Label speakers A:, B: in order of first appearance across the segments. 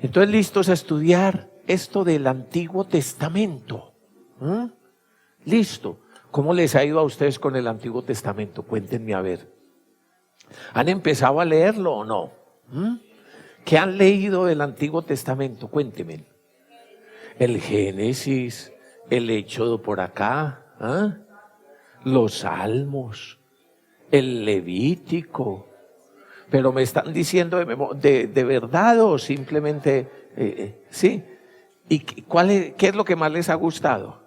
A: Entonces, listos a estudiar esto del Antiguo Testamento. Listo. ¿Cómo les ha ido a ustedes con el Antiguo Testamento? Cuéntenme a ver. ¿Han empezado a leerlo o no? ¿Qué han leído del Antiguo Testamento? Cuéntenme. El Génesis, el Éxodo por acá, los Salmos, el Levítico. Pero me están diciendo de verdad o simplemente, sí. ¿Y qué es lo que más les ha gustado?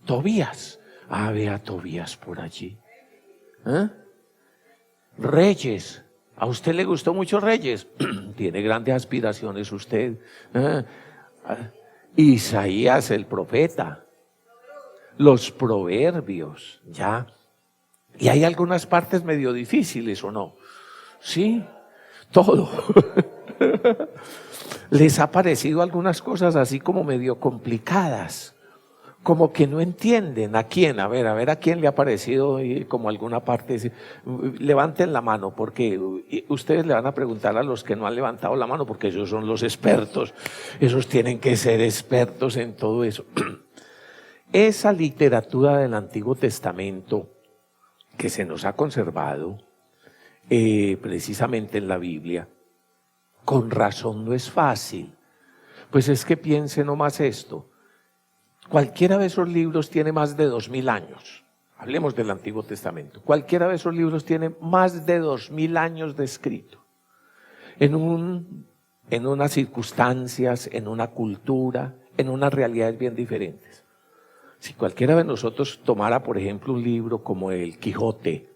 A: Tobías. Ve a Tobías por allí. Reyes. ¿A usted le gustó mucho Reyes? Tiene grandes aspiraciones usted. Isaías el profeta. Los proverbios, ¿ya? Y hay algunas partes medio difíciles, ¿o no? Sí, todo. Les ha parecido algunas cosas así como medio complicadas, como que no entienden. ¿A quién? A ver, ¿a quién le ha parecido como alguna parte? Levanten la mano, porque ustedes le van a preguntar a los que no han levantado la mano, porque ellos son los expertos. Esos tienen que ser expertos en todo eso. Esa literatura del Antiguo Testamento que se nos ha conservado, precisamente en la Biblia, con razón no es fácil. Pues es que piense nomás esto. Cualquiera de esos libros tiene más de 2000 años. Hablemos del Antiguo Testamento. Cualquiera de esos libros tiene más de 2000 años de escrito. En unas circunstancias, en una cultura, en unas realidades bien diferentes. Si cualquiera de nosotros tomara, por ejemplo, un libro como El Quijote,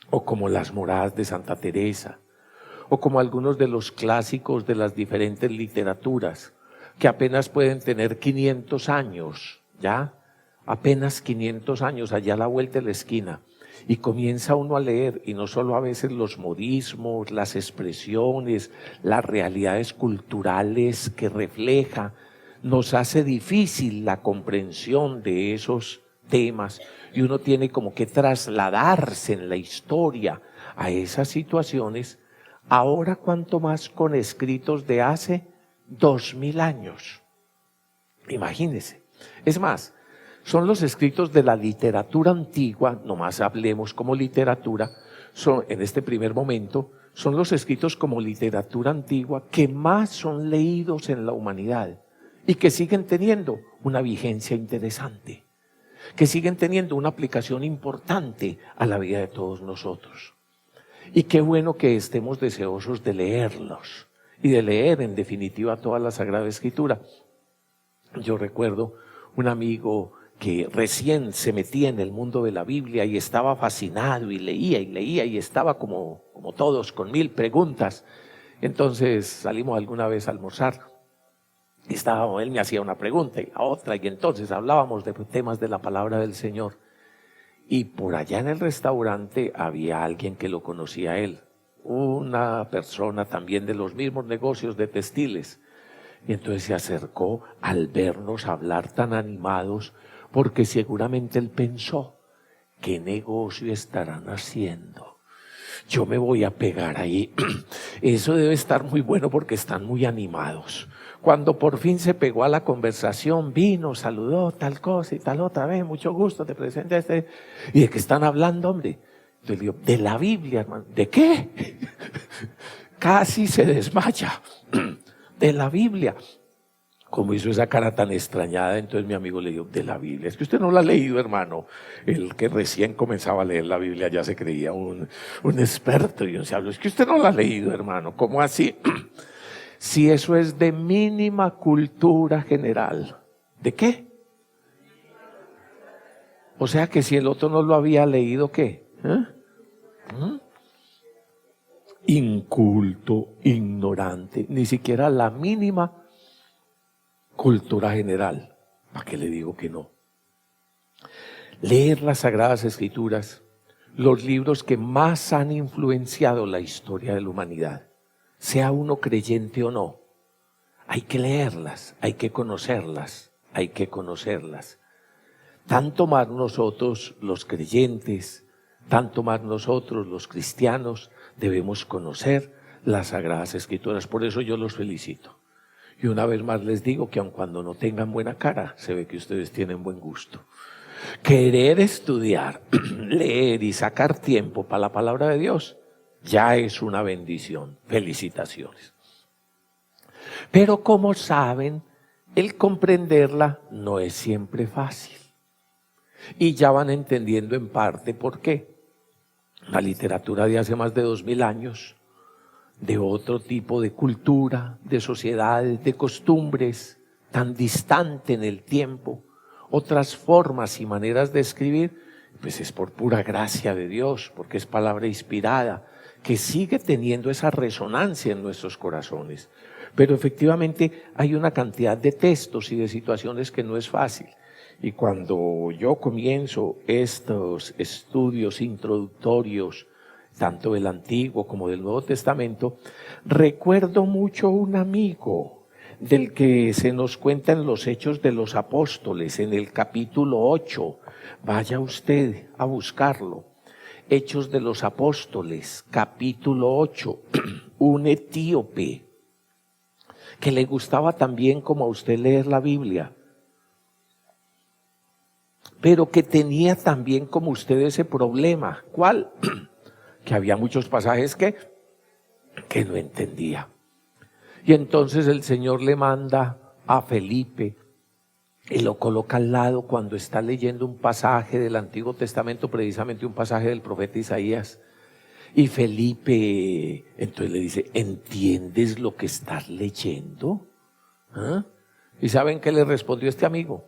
A: o como Las Moradas de Santa Teresa, o como algunos de los clásicos de las diferentes literaturas, que apenas pueden tener 500 años, ¿ya? Apenas 500 años, allá a la vuelta de la esquina. Y comienza uno a leer, y no solo a veces los modismos, las expresiones, las realidades culturales que refleja, nos hace difícil la comprensión de esos temas, y uno tiene como que trasladarse en la historia a esas situaciones. Ahora cuanto más con escritos de hace 2000 años. Imagínense. Es más, son los escritos de la literatura antigua, nomás hablemos como literatura, en este primer momento, son los escritos como literatura antigua que más son leídos en la humanidad y que siguen teniendo una vigencia interesante, que siguen teniendo una aplicación importante a la vida de todos nosotros. Y qué bueno que estemos deseosos de leerlos y de leer en definitiva toda la Sagrada Escritura. Yo recuerdo un amigo que recién se metía en el mundo de la Biblia y estaba fascinado y leía y estaba como todos con 1000 preguntas. Entonces salimos alguna vez a almorzar. Él me hacía una pregunta y la otra, y entonces hablábamos de temas de la palabra del Señor. Y por allá en el restaurante había alguien que lo conocía a él, una persona también de los mismos negocios de textiles. Y entonces se acercó al vernos hablar tan animados, porque seguramente él pensó, ¿qué negocio estarán haciendo? Yo me voy a pegar ahí. Eso debe estar muy bueno porque están muy animados. Cuando por fin se pegó a la conversación, vino, saludó, tal cosa y tal otra vez, mucho gusto, te presento a este. ¿Y de qué están hablando, hombre? Yo le digo, de la Biblia, hermano. ¿De qué? Casi se desmaya. De la Biblia. Como hizo esa cara tan extrañada, entonces mi amigo le dijo, de la Biblia. Es que usted no la ha leído, hermano. El que recién comenzaba a leer la Biblia ya se creía un experto. Y yo decía, es que usted no la ha leído, hermano. ¿Cómo así? Si eso es de mínima cultura general. ¿De qué? O sea que si el otro no lo había leído, ¿qué? Inculto, ignorante, ni siquiera la mínima cultura general. ¿Para qué le digo que no? Leer las Sagradas Escrituras, los libros que más han influenciado la historia de la humanidad, sea uno creyente o no, hay que leerlas, hay que conocerlas, hay que conocerlas. Tanto más nosotros los creyentes, tanto más nosotros los cristianos debemos conocer las Sagradas Escrituras. Por eso yo los felicito. Y una vez más les digo que aun cuando no tengan buena cara, se ve que ustedes tienen buen gusto. Querer estudiar, leer y sacar tiempo para la palabra de Dios ya es una bendición. Felicitaciones. Pero como saben, el comprenderla no es siempre fácil. Y ya van entendiendo en parte por qué. La literatura de hace más de 2000 años, de otro tipo de cultura, de sociedades, de costumbres, tan distante en el tiempo, otras formas y maneras de escribir, pues es por pura gracia de Dios, porque es palabra inspirada, que sigue teniendo esa resonancia en nuestros corazones. Pero efectivamente hay una cantidad de textos y de situaciones que no es fácil. Y cuando yo comienzo estos estudios introductorios, tanto del Antiguo como del Nuevo Testamento, recuerdo mucho un amigo del que se nos cuenta en los Hechos de los Apóstoles, en el capítulo 8. Vaya usted a buscarlo. Hechos de los Apóstoles, capítulo 8. Un etíope que le gustaba también como a usted leer la Biblia, pero que tenía también como usted ese problema. ¿Cuál? Que había muchos pasajes que no entendía. Y entonces el Señor le manda a Felipe y lo coloca al lado cuando está leyendo un pasaje del Antiguo Testamento, precisamente un pasaje del profeta Isaías. Y Felipe entonces le dice, ¿entiendes lo que estás leyendo? ¿Ah? ¿Y saben qué le respondió este amigo?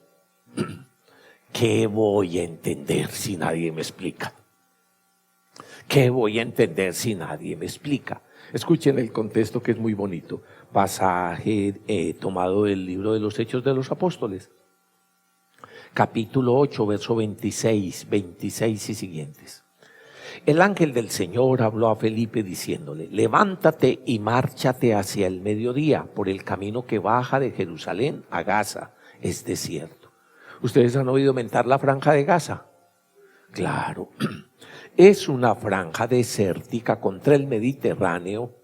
A: ¿Qué voy a entender si nadie me explica? ¿Qué voy a entender si nadie me explica? Escuchen el contexto que es muy bonito. Pasaje tomado del libro de los Hechos de los Apóstoles. Capítulo 8, verso 26 y siguientes. El ángel del Señor habló a Felipe diciéndole, levántate y márchate hacia el mediodía por el camino que baja de Jerusalén a Gaza. Es desierto. ¿Ustedes han oído mentar la franja de Gaza? Claro. Es una franja desértica contra el Mediterráneo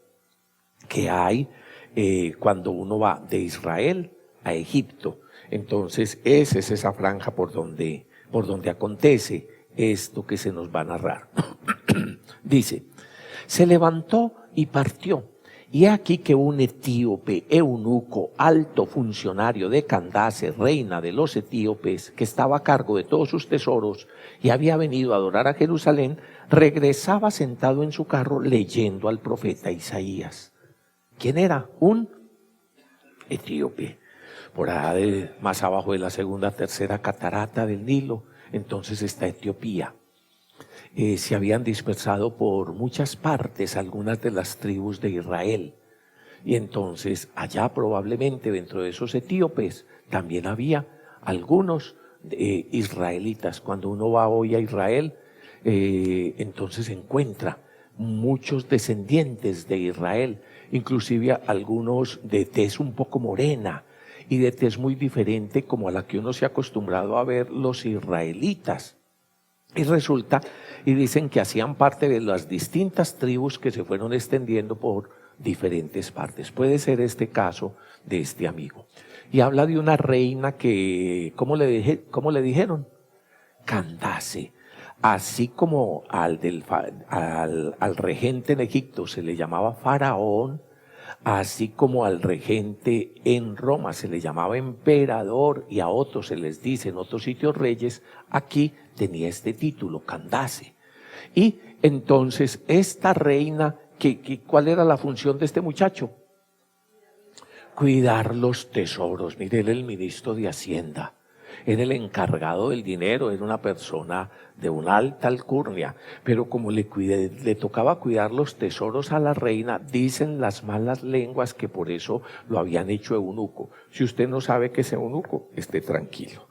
A: que hay cuando uno va de Israel a Egipto. Entonces esa es esa franja por donde acontece esto que se nos va a narrar. Dice, se levantó y partió. Y aquí que un etíope, eunuco, alto funcionario de Candace, reina de los etíopes, que estaba a cargo de todos sus tesoros y había venido a adorar a Jerusalén, regresaba sentado en su carro leyendo al profeta Isaías. ¿Quién era? Un etíope. Por allá más abajo de la segunda, tercera catarata del Nilo, entonces está Etiopía. Se habían dispersado por muchas partes algunas de las tribus de Israel. Y entonces allá probablemente dentro de esos etíopes también había algunos israelitas. Cuando uno va hoy a Israel, entonces encuentra muchos descendientes de Israel, inclusive algunos de tez un poco morena y de tez muy diferente como a la que uno se ha acostumbrado a ver los israelitas. Y resulta, y dicen que hacían parte de las distintas tribus que se fueron extendiendo por diferentes partes. Puede ser este caso de este amigo. Y habla de una reina que, ¿cómo le dijeron? Candace. Así como al regente en Egipto se le llamaba faraón, así como al regente en Roma se le llamaba emperador y a otros se les dice en otros sitios reyes, aquí tenía este título, Candace. Y entonces esta reina, ¿cuál era la función de este muchacho? Cuidar los tesoros. Mire, él era el ministro de Hacienda, era el encargado del dinero, era una persona de una alta alcurnia, pero como le tocaba cuidar los tesoros a la reina, dicen las malas lenguas que por eso lo habían hecho eunuco. Si usted no sabe que es eunuco, esté tranquilo.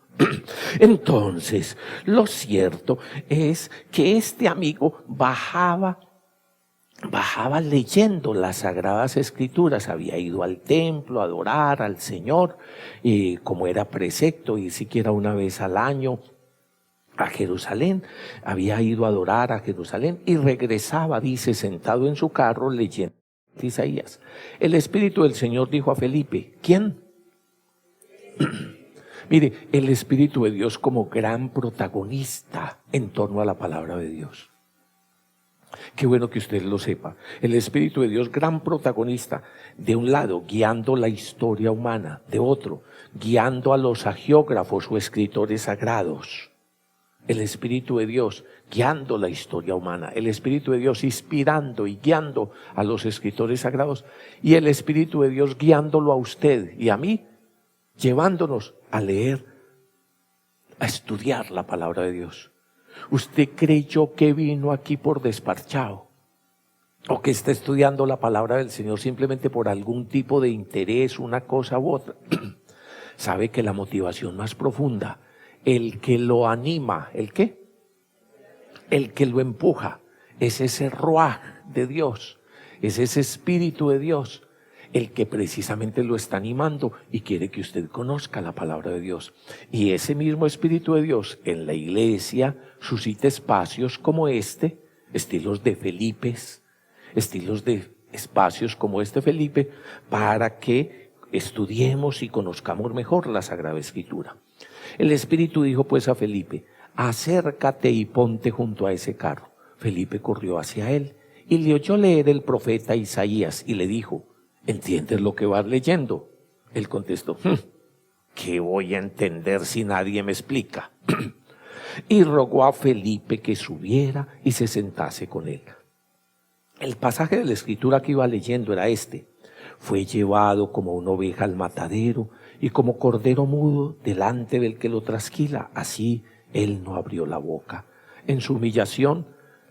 A: Entonces, lo cierto es que este amigo bajaba leyendo las Sagradas Escrituras, había ido al templo a adorar al Señor, como era precepto, ir siquiera una vez al año a Jerusalén, había ido a adorar a Jerusalén y regresaba, dice, sentado en su carro leyendo Isaías. El Espíritu del Señor dijo a Felipe, ¿quién? Mire, el Espíritu de Dios como gran protagonista en torno a la palabra de Dios. Qué bueno que usted lo sepa. El Espíritu de Dios, gran protagonista, de un lado, guiando la historia humana, de otro, guiando a los agiógrafos o escritores sagrados. El Espíritu de Dios guiando la historia humana, el Espíritu de Dios inspirando y guiando a los escritores sagrados, y el Espíritu de Dios guiándolo a usted y a mí, llevándonos a leer, a estudiar la palabra de Dios. ¿Usted creyó que vino aquí por desparchado? ¿O que está estudiando la palabra del Señor simplemente por algún tipo de interés, una cosa u otra? Sabe que la motivación más profunda, el que lo anima, ¿el qué? El que lo empuja, es ese ruaj de Dios, es ese Espíritu de Dios, el que precisamente lo está animando y quiere que usted conozca la palabra de Dios. Y ese mismo Espíritu de Dios en la iglesia suscita espacios como este, estilos de Felipes, estilos de espacios como este Felipe, para que estudiemos y conozcamos mejor la Sagrada Escritura. El Espíritu dijo pues a Felipe, acércate y ponte junto a ese carro. Felipe corrió hacia él y le oyó leer el profeta Isaías y le dijo, ¿entiendes lo que vas leyendo? Él contestó, ¿qué voy a entender si nadie me explica? Y rogó a Felipe que subiera y se sentase con él. El pasaje de la Escritura que iba leyendo era este. Fue llevado como una oveja al matadero y como cordero mudo delante del que lo trasquila. Así él no abrió la boca. En su humillación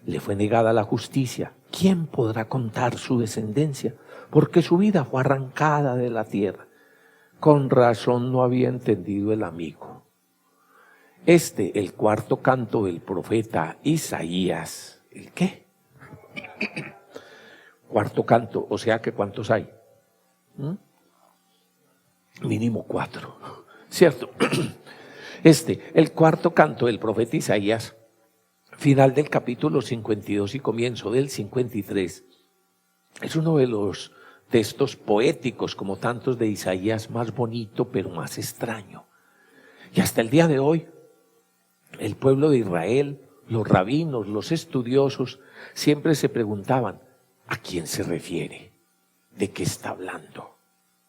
A: le fue negada la justicia. ¿Quién podrá contar su descendencia? Porque su vida fue arrancada de la tierra. Con razón no había entendido el amigo. El cuarto canto del profeta Isaías. ¿El qué? Cuarto canto, o sea que ¿cuántos hay? Mínimo 4, ¿cierto? El cuarto canto del profeta Isaías, final del capítulo 52 y comienzo del 53, es uno de los textos poéticos, como tantos de Isaías, más bonito, pero más extraño. Y hasta el día de hoy, el pueblo de Israel, los rabinos, los estudiosos, siempre se preguntaban, ¿a quién se refiere? ¿De qué está hablando?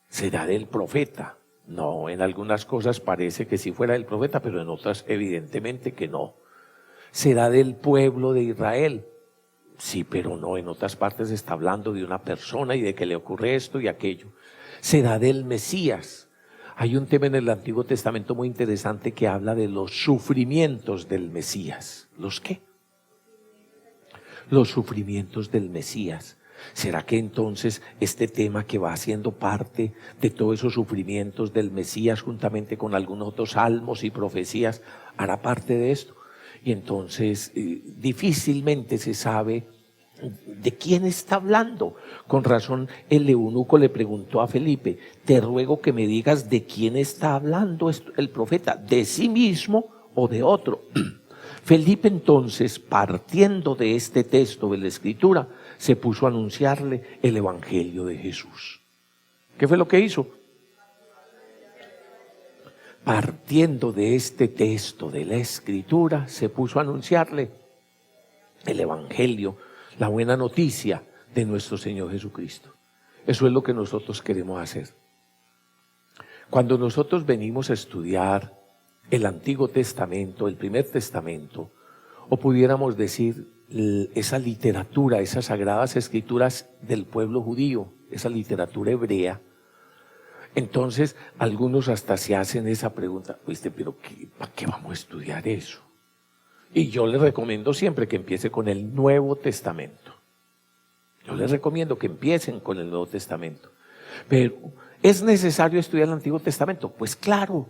A: ¿Será del profeta? No, en algunas cosas parece que sí fuera del profeta, pero en otras evidentemente que no. ¿Será del pueblo de Israel? Sí, pero no, en otras partes está hablando de una persona y de que le ocurre esto y aquello. ¿Será del Mesías? Hay un tema en el Antiguo Testamento muy interesante que habla de los sufrimientos del Mesías. ¿Los qué? Los sufrimientos del Mesías. ¿Será que entonces este tema que va haciendo parte de todos esos sufrimientos del Mesías juntamente con algunos otros salmos y profecías hará parte de esto? Y entonces difícilmente se sabe de quién está hablando. Con razón el eunuco le preguntó a Felipe, te ruego que me digas de quién está hablando el profeta, de sí mismo o de otro. Felipe entonces, partiendo de este texto de la Escritura, se puso a anunciarle el Evangelio de Jesús. ¿Qué fue lo que hizo? Partiendo de este texto de la Escritura, se puso a anunciarle el Evangelio, la buena noticia de nuestro Señor Jesucristo. Eso es lo que nosotros queremos hacer. Cuando nosotros venimos a estudiar el Antiguo Testamento, el Primer Testamento, o pudiéramos decir esa literatura, esas sagradas escrituras del pueblo judío, esa literatura hebrea, entonces algunos hasta se hacen esa pregunta, pero ¿para qué vamos a estudiar eso? Y yo les recomiendo siempre que empiece con el Nuevo Testamento. Yo les recomiendo que empiecen con el Nuevo Testamento. Pero, ¿es necesario estudiar el Antiguo Testamento? Pues claro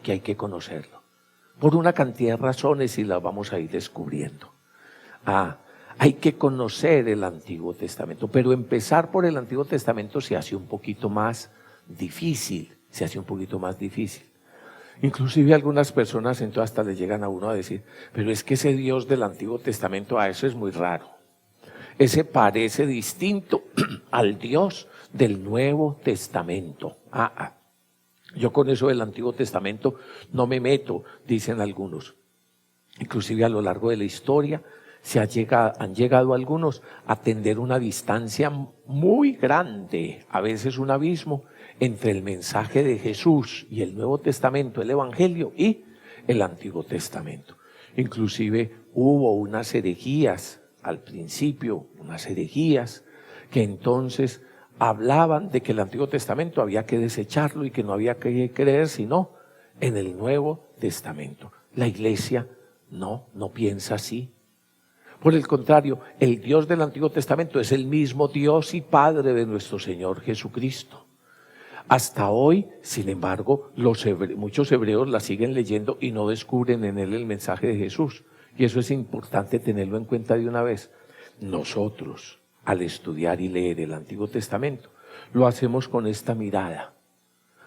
A: que hay que conocerlo. Por una cantidad de razones y las vamos a ir descubriendo. Hay que conocer el Antiguo Testamento, pero empezar por el Antiguo Testamento se hace un poquito más difícil, Inclusive algunas personas entonces hasta le llegan a uno a decir, pero es que ese Dios del Antiguo Testamento, eso es muy raro. Ese parece distinto al Dios del Nuevo Testamento. Yo con eso del Antiguo Testamento no me meto, dicen algunos. Inclusive a lo largo de la historia han llegado algunos a tender una distancia muy grande, a veces un abismo, entre el mensaje de Jesús y el Nuevo Testamento, el Evangelio y el Antiguo Testamento. Inclusive hubo unas herejías al principio, unas herejías que entonces hablaban de que el Antiguo Testamento había que desecharlo y que no había que creer sino en el Nuevo Testamento. La Iglesia no piensa así. Por el contrario, el Dios del Antiguo Testamento es el mismo Dios y Padre de nuestro Señor Jesucristo. Hasta hoy, sin embargo, muchos hebreos la siguen leyendo y no descubren en él el mensaje de Jesús. Y eso es importante tenerlo en cuenta de una vez. Nosotros, al estudiar y leer el Antiguo Testamento, lo hacemos con esta mirada,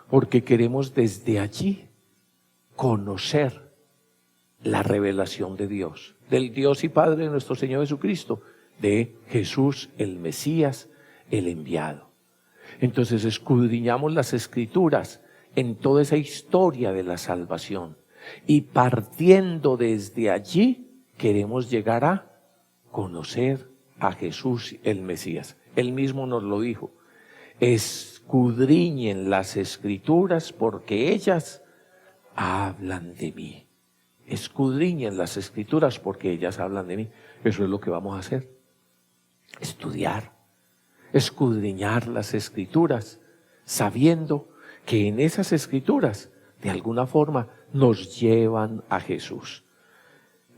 A: porque queremos desde allí conocer la revelación de Dios, del Dios y Padre de nuestro Señor Jesucristo, de Jesús el Mesías, el enviado. Entonces escudriñamos las Escrituras en toda esa historia de la salvación y partiendo desde allí queremos llegar a conocer a Jesús el Mesías. Él mismo nos lo dijo: escudriñen las Escrituras porque ellas hablan de mí. Escudriñen las Escrituras porque ellas hablan de mí. Eso es lo que vamos a hacer. Estudiar, escudriñar las Escrituras, sabiendo que en esas Escrituras, de alguna forma, nos llevan a Jesús.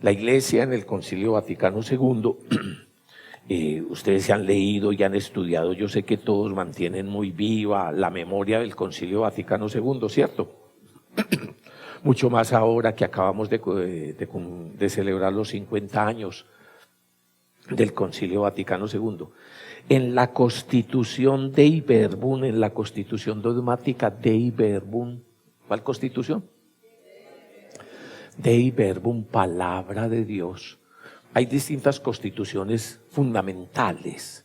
A: La Iglesia en el Concilio Vaticano II, ustedes se han leído y han estudiado, yo sé que todos mantienen muy viva la memoria del Concilio Vaticano II, ¿cierto? Mucho más ahora que acabamos de celebrar los 50 años del Concilio Vaticano II. En la Constitución Dei Verbum, en la Constitución dogmática Dei Verbum, ¿cuál Constitución? Dei Verbum, palabra de Dios. Hay distintas constituciones fundamentales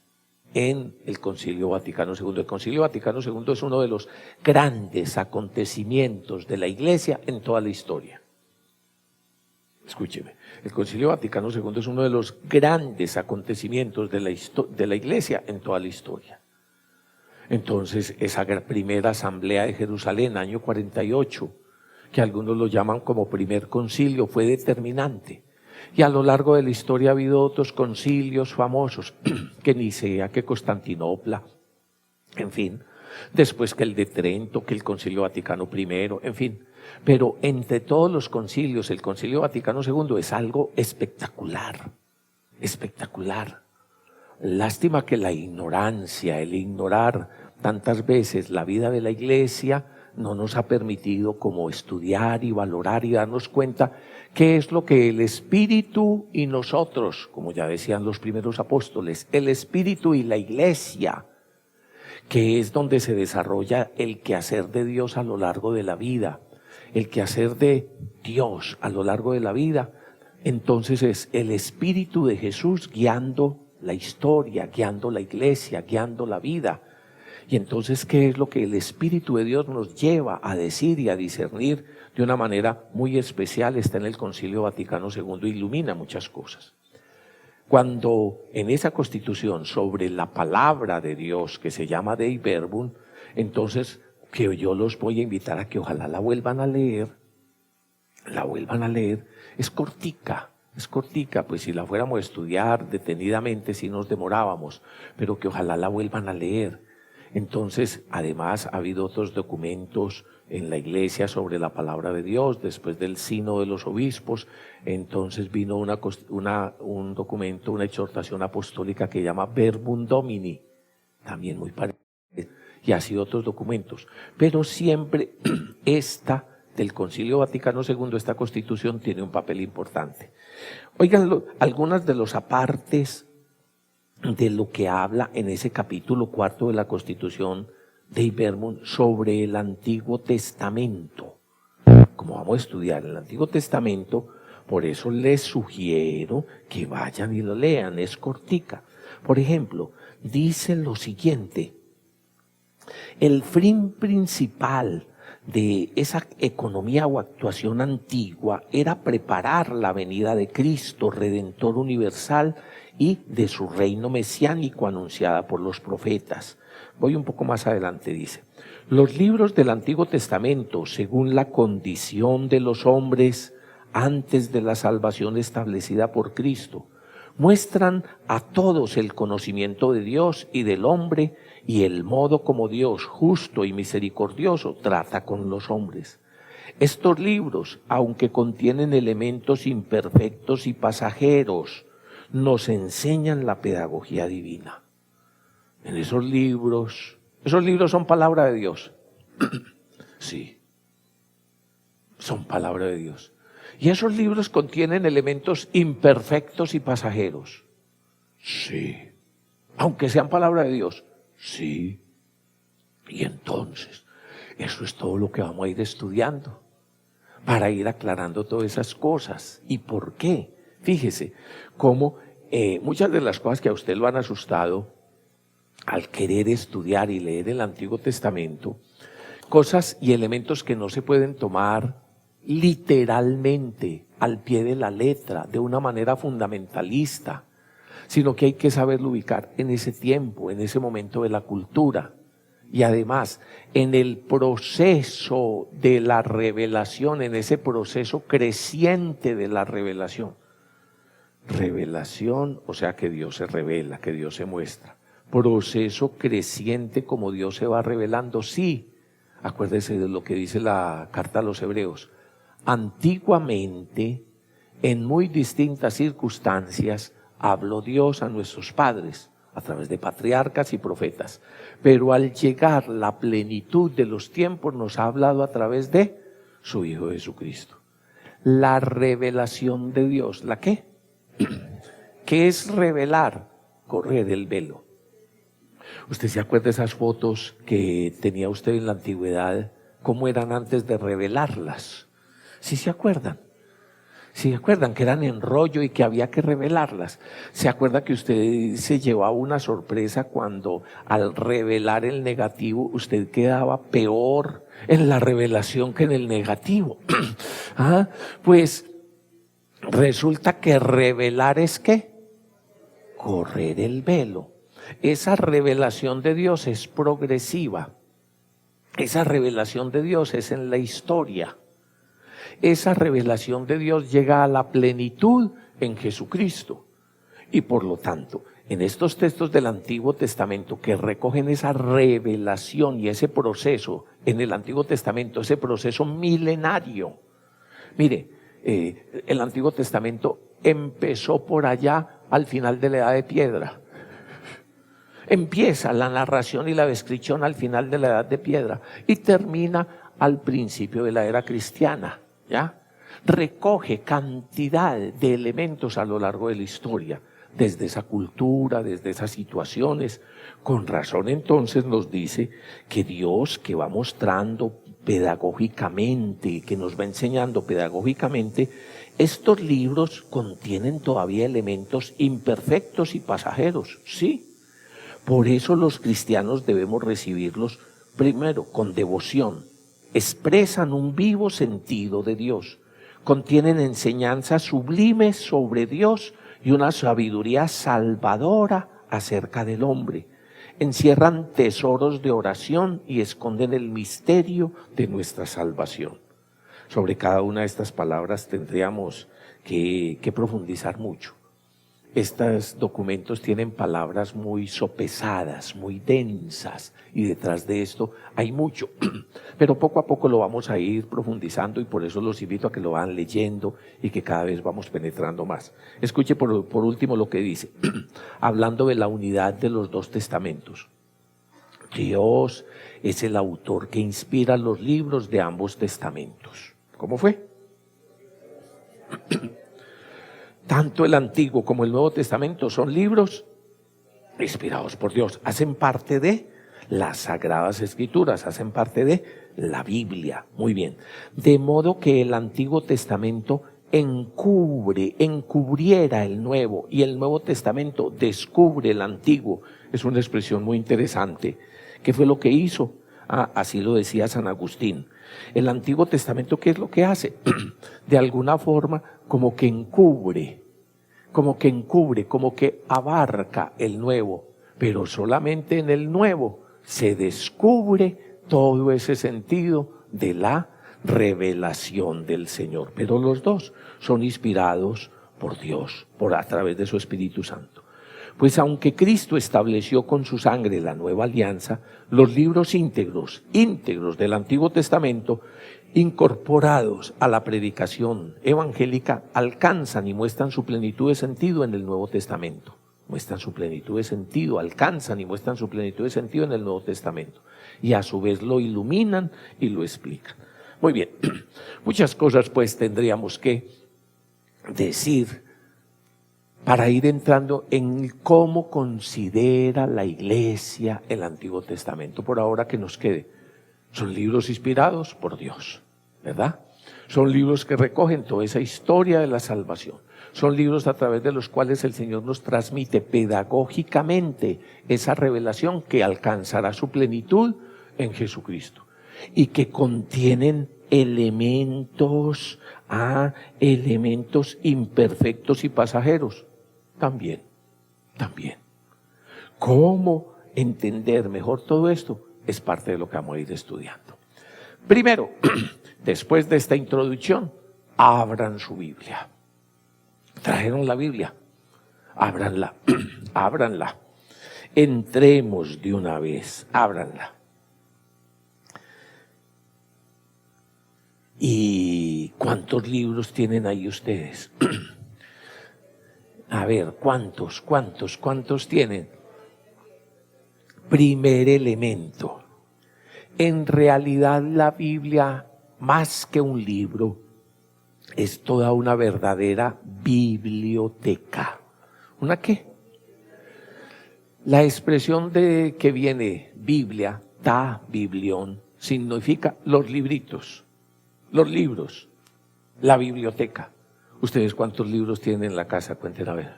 A: en el Concilio Vaticano II. El Concilio Vaticano II es uno de los grandes acontecimientos de la Iglesia en toda la historia. Escúcheme, el Concilio Vaticano II es uno de los grandes acontecimientos de la Iglesia en toda la historia. Entonces, esa primera asamblea de Jerusalén, año 48, que algunos lo llaman como primer concilio, fue determinante. Y a lo largo de la historia ha habido otros concilios famosos, que Nicea, que Constantinopla, en fin, después que el de Trento, que el Concilio Vaticano I, en fin. Pero entre todos los concilios, el Concilio Vaticano II es algo espectacular, espectacular. Lástima que la ignorancia, el ignorar tantas veces la vida de la Iglesia no nos ha permitido como estudiar y valorar y darnos cuenta qué es lo que el Espíritu y nosotros, como ya decían los primeros apóstoles, el Espíritu y la Iglesia, que es donde se desarrolla el quehacer de Dios a lo largo de la vida, el quehacer de Dios a lo largo de la vida. Entonces es el Espíritu de Jesús guiando la historia, guiando la Iglesia, guiando la vida. Y entonces, ¿qué es lo que el Espíritu de Dios nos lleva a decir y a discernir de una manera muy especial? Está en el Concilio Vaticano II, ilumina muchas cosas. Cuando en esa constitución sobre la palabra de Dios, que se llama Dei Verbum, entonces que yo los voy a invitar a que ojalá la vuelvan a leer, es cortica, pues si la fuéramos a estudiar detenidamente sí nos demorábamos, pero que ojalá la vuelvan a leer. Entonces, además, ha habido otros documentos en la Iglesia sobre la palabra de Dios, después del sínodo de los obispos, entonces vino un documento, una exhortación apostólica que llama Verbum Domini, también muy parecido, y así otros documentos. Pero siempre esta del Concilio Vaticano II, esta Constitución, tiene un papel importante. Oigan, algunas de los apartes de lo que habla en ese capítulo 4 de la Constitución Dei Verbum sobre el Antiguo Testamento. Como vamos a estudiar el Antiguo Testamento, por eso les sugiero que vayan y lo lean, es cortica. Por ejemplo, dice lo siguiente: el fin principal de esa economía o actuación antigua era preparar la venida de Cristo, Redentor universal, y de su reino mesiánico anunciada por los profetas. Voy un poco más adelante, dice: los libros del Antiguo Testamento, según la condición de los hombres antes de la salvación establecida por Cristo, muestran a todos el conocimiento de Dios y del hombre y el modo como Dios, justo y misericordioso, trata con los hombres. Estos libros, aunque contienen elementos imperfectos y pasajeros, nos enseñan la pedagogía divina. En esos libros son palabra de Dios. Sí, son palabra de Dios. Y esos libros contienen elementos imperfectos y pasajeros. Sí. Aunque sean palabra de Dios. Sí. Y entonces, eso es todo lo que vamos a ir estudiando, para ir aclarando todas esas cosas. ¿Y por qué? Fíjese cómo muchas de las cosas que a usted lo han asustado al querer estudiar y leer el Antiguo Testamento, cosas y elementos que no se pueden tomar literalmente, al pie de la letra, de una manera fundamentalista, sino que hay que saberlo ubicar en ese tiempo, en ese momento de la cultura. Y además, en el proceso de la revelación, en ese proceso creciente de la revelación. Revelación, o sea que Dios se revela, que Dios se muestra. Proceso creciente como Dios se va revelando, sí. Acuérdese de lo que dice la carta a los Hebreos. Antiguamente, en muy distintas circunstancias, habló Dios a nuestros padres a través de patriarcas y profetas, pero al llegar la plenitud de los tiempos nos ha hablado a través de su Hijo Jesucristo. La revelación de Dios, ¿la qué? ¿Qué es revelar? Correr el velo. ¿Usted se acuerda de esas fotos que tenía usted en la antigüedad? ¿Cómo eran antes de revelarlas? ¿Sí se acuerdan? ¿Sí se acuerdan que eran en rollo y que había que revelarlas? ¿Se acuerda que usted se llevaba una sorpresa cuando al revelar el negativo usted quedaba peor en la revelación que en el negativo? Pues resulta que revelar es ¿qué? Correr el velo. Esa revelación de Dios es progresiva. Esa revelación de Dios es en la historia. Esa revelación de Dios llega a la plenitud en Jesucristo. Y por lo tanto, en estos textos del Antiguo Testamento que recogen esa revelación y ese proceso en el Antiguo Testamento, ese proceso milenario. Mire, el Antiguo Testamento empezó por allá al final de la Edad de Piedra. Empieza la narración y la descripción al final de la Edad de Piedra y termina al principio de la era cristiana. ¿Ya? Recoge cantidad de elementos a lo largo de la historia, desde esa cultura, desde esas situaciones. Con razón entonces nos dice que Dios, que va mostrando pedagógicamente, que nos va enseñando pedagógicamente, estos libros contienen todavía elementos imperfectos y pasajeros, ¿sí? Por eso los cristianos debemos recibirlos primero con devoción. Expresan un vivo sentido de Dios, contienen enseñanzas sublimes sobre Dios y una sabiduría salvadora acerca del hombre. Encierran tesoros de oración y esconden el misterio de nuestra salvación. Sobre cada una de estas palabras tendríamos que profundizar mucho. Estos documentos tienen palabras muy sopesadas, muy densas, y detrás de esto hay mucho, pero poco a poco lo vamos a ir profundizando y por eso los invito a que lo van leyendo y que cada vez vamos penetrando más. Escuche por último lo que dice, hablando de la unidad de los dos testamentos. Dios es el autor que inspira los libros de ambos testamentos. ¿Cómo fue? Tanto el Antiguo como el Nuevo Testamento son libros inspirados por Dios. Hacen parte de las Sagradas Escrituras, hacen parte de la Biblia. Muy bien. De modo que el Antiguo Testamento encubriera el Nuevo y el Nuevo Testamento descubre el Antiguo. Es una expresión muy interesante. ¿Qué fue lo que hizo? Así lo decía San Agustín. El Antiguo Testamento, ¿qué es lo que hace? De alguna forma, como que encubre, como que abarca el Nuevo, pero solamente en el Nuevo se descubre todo ese sentido de la revelación del Señor. Pero los dos son inspirados por Dios, a través de su Espíritu Santo. Pues aunque Cristo estableció con su sangre la nueva alianza, los libros íntegros del Antiguo Testamento, incorporados a la predicación evangélica, alcanzan y muestran su plenitud de sentido en el Nuevo Testamento. Alcanzan y muestran su plenitud de sentido en el Nuevo Testamento. Y a su vez lo iluminan y lo explican. Muy bien, muchas cosas pues tendríamos que decir para ir entrando en cómo considera la Iglesia el Antiguo Testamento. Por ahora que nos quede, son libros inspirados por Dios, ¿verdad? Son libros que recogen toda esa historia de la salvación. Son libros a través de los cuales el Señor nos transmite pedagógicamente esa revelación que alcanzará su plenitud en Jesucristo y que contienen elementos imperfectos y pasajeros. También. ¿Cómo entender mejor todo esto? Es parte de lo que vamos a ir estudiando. Primero, después de esta introducción, abran su Biblia. Trajeron la Biblia, ábranla. Entremos de una vez, ábranla. ¿Y cuántos libros tienen ahí ustedes? A ver, ¿cuántos tienen? Primer elemento. En realidad la Biblia, más que un libro, es toda una verdadera biblioteca. ¿Una qué? La expresión de que viene Biblia, biblión, significa los libritos, los libros, la biblioteca. ¿Ustedes cuántos libros tienen en la casa? Cuenten a ver.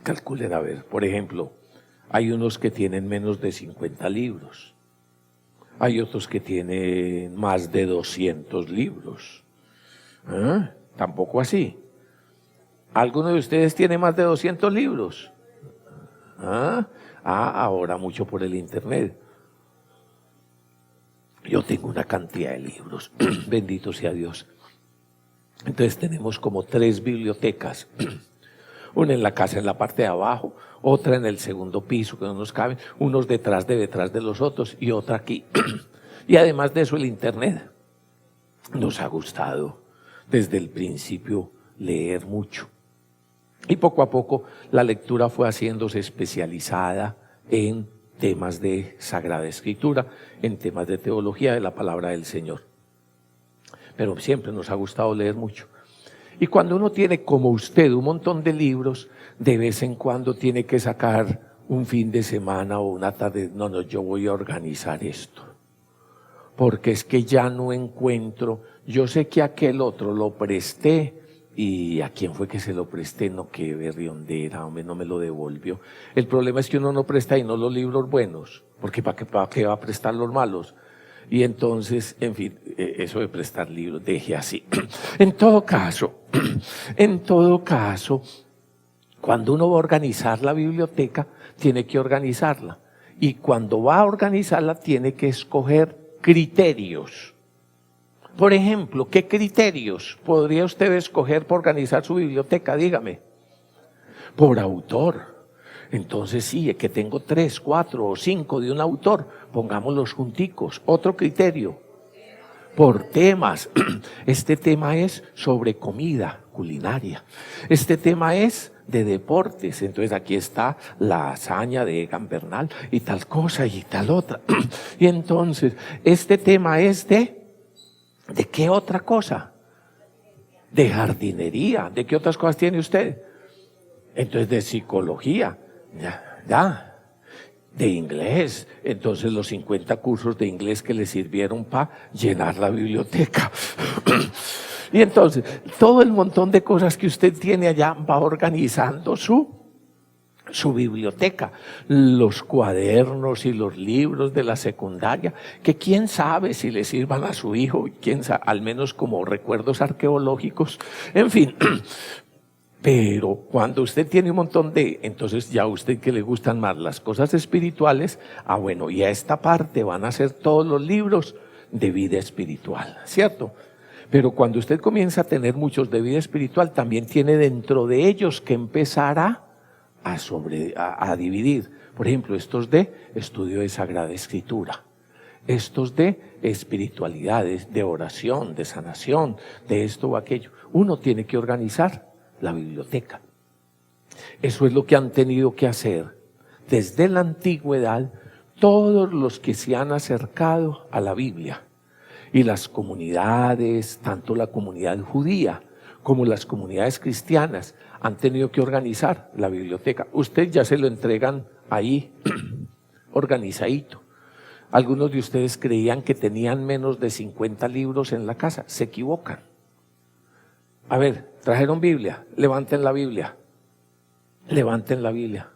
A: Calculen a ver. Por ejemplo, hay unos que tienen menos de 50 libros. Hay otros que tienen más de 200 libros. Tampoco así. ¿Alguno de ustedes tiene más de 200 libros? Ahora mucho por el internet. Yo tengo una cantidad de libros. Bendito sea Dios. Entonces tenemos como 3 bibliotecas. Una en la casa, en la parte de abajo, otra en el segundo piso, que no nos caben, unos detrás de los otros y otra aquí. Y además de eso, el internet. Nos ha gustado desde el principio leer mucho. Y poco a poco la lectura fue haciéndose especializada en temas de Sagrada Escritura, en temas de teología de la palabra del Señor. Pero siempre nos ha gustado leer mucho. Y cuando uno tiene, como usted, un montón de libros, de vez en cuando tiene que sacar un fin de semana o una tarde. No, yo voy a organizar esto. Porque es que ya no encuentro. Yo sé que aquel otro lo presté. ¿Y a quién fue que se lo presté? No, qué berriondera, hombre, no me lo devolvió. El problema es que uno no presta y no los libros buenos. Porque ¿para qué va a prestar los malos? Y entonces, en fin, eso de prestar libros, deje así. En todo caso, cuando uno va a organizar la biblioteca, tiene que organizarla. Y cuando va a organizarla, tiene que escoger criterios. Por ejemplo, ¿qué criterios podría usted escoger para organizar su biblioteca? Dígame. Por autor. Entonces sí, es que tengo 3, 4 o 5 de un autor, pongámoslos junticos. Otro criterio, por temas. Este tema es sobre comida culinaria. Este tema es de deportes. Entonces aquí está la hazaña de Egan Bernal y tal cosa y tal otra. Y entonces, este tema es ¿de qué otra cosa? De jardinería. ¿De qué otras cosas tiene usted? Entonces de psicología. Ya. de inglés. Entonces los 50 cursos de inglés que le sirvieron para llenar la biblioteca. Y entonces, todo el montón de cosas que usted tiene allá va organizando su biblioteca, los cuadernos y los libros de la secundaria, que quién sabe si le sirvan a su hijo, quién sabe, al menos como recuerdos arqueológicos, en fin. Pero cuando usted tiene un montón entonces ya a usted que le gustan más las cosas espirituales, bueno, y a esta parte van a ser todos los libros de vida espiritual, ¿cierto? Pero cuando usted comienza a tener muchos de vida espiritual, también tiene dentro de ellos que empezar a dividir. Por ejemplo, estos de estudio de Sagrada Escritura, estos de espiritualidades, de oración, de sanación, de esto o aquello. Uno tiene que organizar la biblioteca. Eso es lo que han tenido que hacer desde la antigüedad todos los que se han acercado a la Biblia. Y las comunidades, tanto la comunidad judía como las comunidades cristianas, han tenido que organizar la biblioteca. Usted ya se lo entregan ahí, organizadito. Algunos de ustedes creían que tenían menos de 50 libros en la casa. Se equivocan. A ver, ¿trajeron Biblia? Levanten la Biblia. Levanten la Biblia.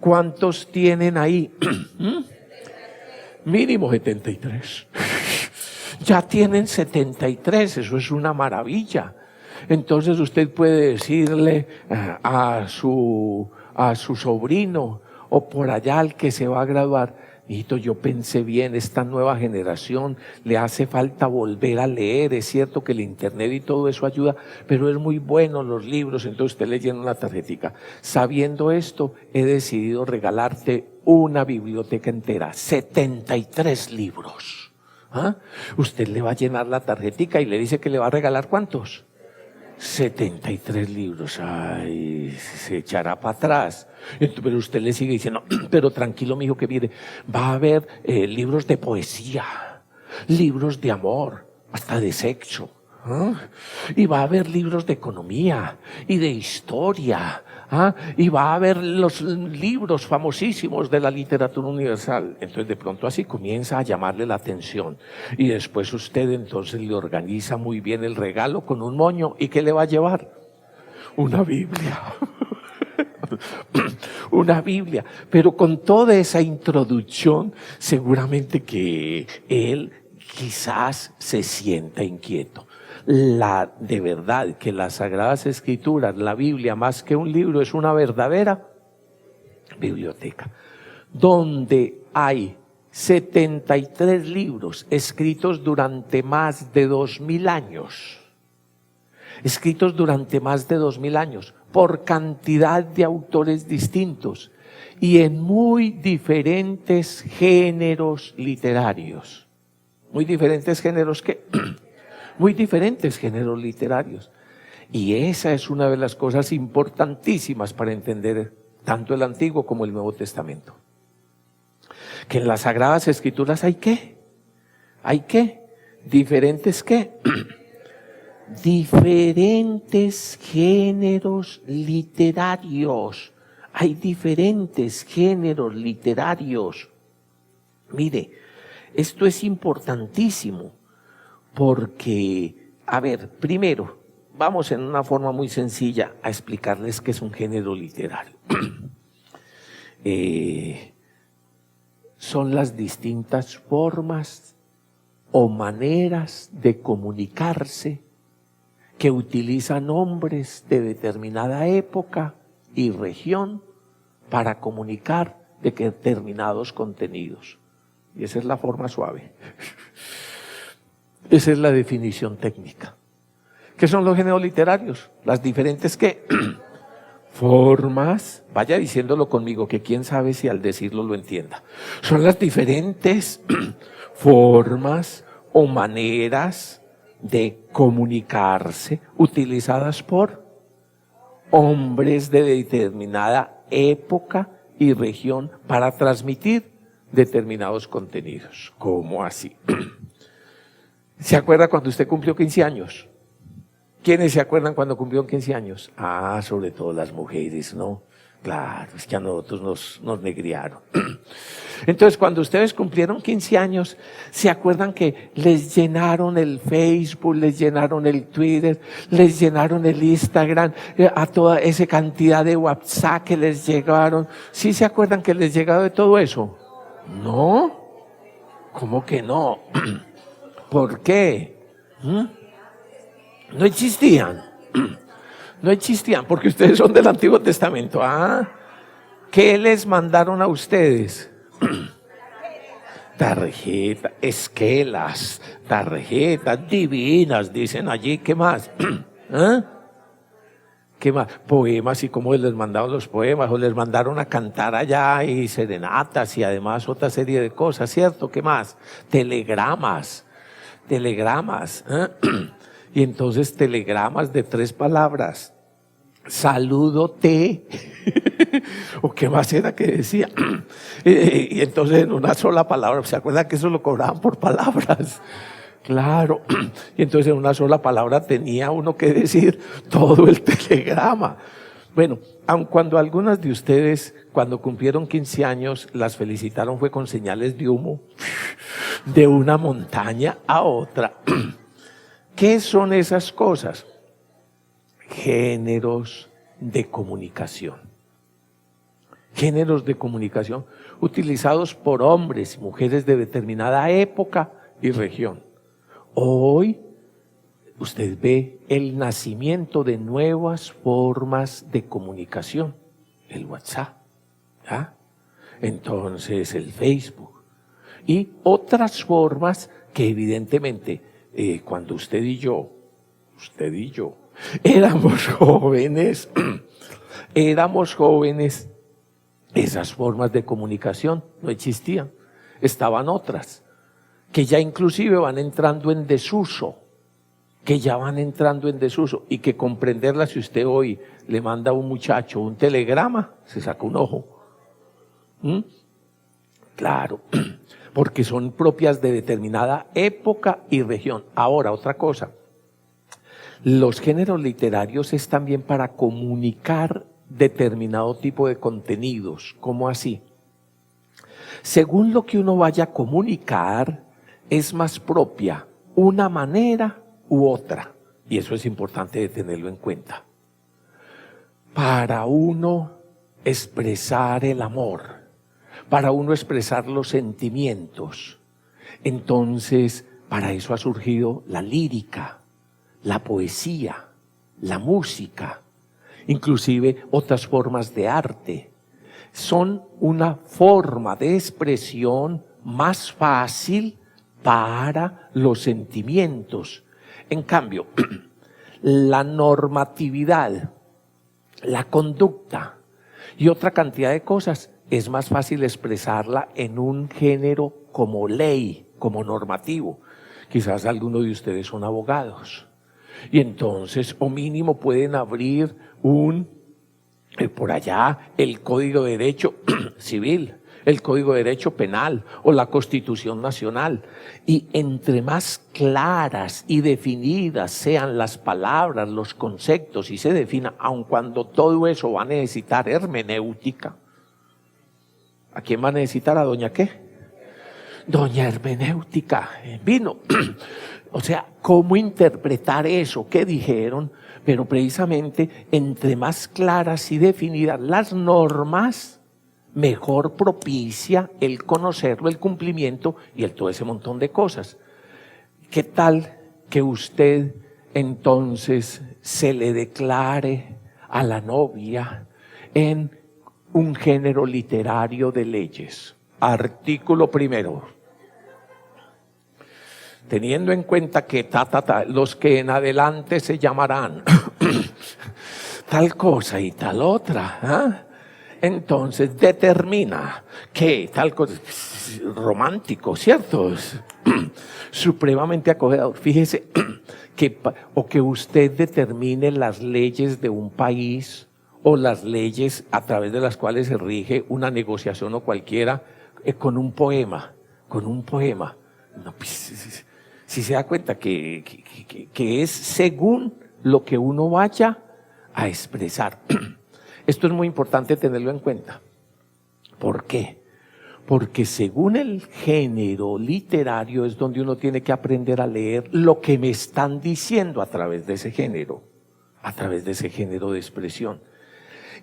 A: ¿Cuántos tienen ahí? Mínimo 73. Ya tienen 73, eso es una maravilla. Entonces usted puede decirle a su sobrino o por allá al que se va a graduar: hijito, yo pensé bien, esta nueva generación le hace falta volver a leer. Es cierto que el internet y todo eso ayuda, pero es muy bueno los libros. Entonces usted le llena una tarjetica: sabiendo esto, he decidido regalarte una biblioteca entera, 73 libros. Usted le va a llenar la tarjetica y le dice que le va a regalar ¿cuántos? 73 libros. Ay, se echará para atrás. Pero usted le sigue diciendo: pero tranquilo, mijo, que mire, va a haber libros de poesía, libros de amor, hasta de sexo. Y va a haber libros de economía y de historia. Y va a haber los libros famosísimos de la literatura universal. Entonces de pronto así comienza a llamarle la atención. Y después usted entonces le organiza muy bien el regalo con un moño. ¿Y qué le va a llevar? Una Biblia. Una Biblia. Pero con toda esa introducción, seguramente que él quizás se sienta inquieto. De verdad que las Sagradas Escrituras, la Biblia, más que un libro, es una verdadera biblioteca, donde hay 73 libros escritos durante más de 2000 años, escritos durante más de 2000 años, por cantidad de autores distintos y en muy diferentes géneros literarios. Muy diferentes géneros que... muy diferentes géneros literarios. Y esa es una de las cosas importantísimas para entender tanto el Antiguo como el Nuevo Testamento. Que en las Sagradas Escrituras hay ¿qué? ¿Hay qué? ¿Diferentes qué? Diferentes géneros literarios. Hay diferentes géneros literarios. Mire, esto es importantísimo. Porque, a ver, primero, vamos en una forma muy sencilla a explicarles qué es un género literario. Son las distintas formas o maneras de comunicarse que utilizan hombres de determinada época y región para comunicar determinados contenidos. Y esa es la forma suave. Esa es la definición técnica. ¿Qué son los géneros literarios? Las diferentes ¿qué? Formas, vaya diciéndolo conmigo, que quién sabe si al decirlo lo entienda. Son las diferentes formas o maneras de comunicarse utilizadas por hombres de determinada época y región para transmitir determinados contenidos. ¿Cómo así? ¿Se acuerda cuando usted cumplió 15 años? ¿Quiénes se acuerdan cuando cumplió 15 años? Sobre todo las mujeres, ¿no? Claro, es que a nosotros nos negriaron. Entonces, cuando ustedes cumplieron 15 años, ¿se acuerdan que les llenaron el Facebook, les llenaron el Twitter, les llenaron el Instagram, a toda esa cantidad de WhatsApp que les llegaron? ¿Sí se acuerdan que les llegaba de todo eso? ¿No? ¿Cómo que no? ¿Por qué? No existían. No existían, porque ustedes son del Antiguo Testamento. ¿Qué les mandaron a ustedes? Tarjeta, esquelas, tarjetas divinas, dicen allí. ¿Qué más? ¿Qué más? Poemas, y cómo les mandaron los poemas, o les mandaron a cantar allá, y serenatas, y además otra serie de cosas, ¿cierto? ¿Qué más? Telegramas. Y entonces telegramas de 3 palabras. Salúdote. ¿O qué más era que decía? Y entonces en una sola palabra, ¿se acuerdan que eso lo cobraban por palabras? Claro. Y entonces en una sola palabra tenía uno que decir todo el telegrama. Bueno, aun cuando algunas de ustedes, cuando cumplieron 15 años, las felicitaron fue con señales de humo, de una montaña a otra. ¿Qué son esas cosas? Géneros de comunicación. Géneros de comunicación utilizados por hombres y mujeres de determinada época y región. Hoy usted ve el nacimiento de nuevas formas de comunicación. El WhatsApp, entonces el Facebook y otras formas que evidentemente cuando usted y yo éramos jóvenes, esas formas de comunicación no existían. Estaban otras, que ya inclusive van entrando en desuso, y que comprenderlas, si usted hoy le manda a un muchacho un telegrama, se saca un ojo. Claro, porque son propias de determinada época y región. Ahora, otra cosa. Los géneros literarios es también para comunicar determinado tipo de contenidos. ¿Cómo así? Según lo que uno vaya a comunicar, es más propia una manera u otra. Y eso es importante de tenerlo en cuenta. Para uno expresar el amor, para uno expresar los sentimientos, entonces para eso ha surgido la lírica, la poesía, la música, inclusive otras formas de arte. Son una forma de expresión más fácil para los sentimientos. En cambio, la normatividad, la conducta y otra cantidad de cosas es más fácil expresarla en un género como ley, como normativo. Quizás algunos de ustedes son abogados. Y entonces, o mínimo pueden abrir por allá, el Código de Derecho Civil, el Código de Derecho Penal o la Constitución Nacional. Y entre más claras y definidas sean las palabras, los conceptos, y se defina, aun cuando todo eso va a necesitar hermenéutica. ¿A quién va a necesitar? ¿A doña qué? Doña hermenéutica. Vino. O sea, ¿cómo interpretar eso? ¿Qué dijeron? Pero precisamente, entre más claras y definidas las normas, mejor propicia el conocerlo, el cumplimiento y todo ese montón de cosas. ¿Qué tal que usted entonces se le declare a la novia en un género literario de leyes? Artículo 1. Teniendo en cuenta que los que en adelante se llamarán tal cosa y tal otra, entonces determina que tal cosa, romántico, ¿cierto? Supremamente acogedor. Fíjese que usted determine las leyes de un país o las leyes a través de las cuales se rige una negociación o cualquiera con un poema. No, pues, si se da cuenta que es según lo que uno vaya a expresar. Esto es muy importante tenerlo en cuenta. ¿Por qué? Porque según el género literario es donde uno tiene que aprender a leer lo que me están diciendo a través de ese género de expresión.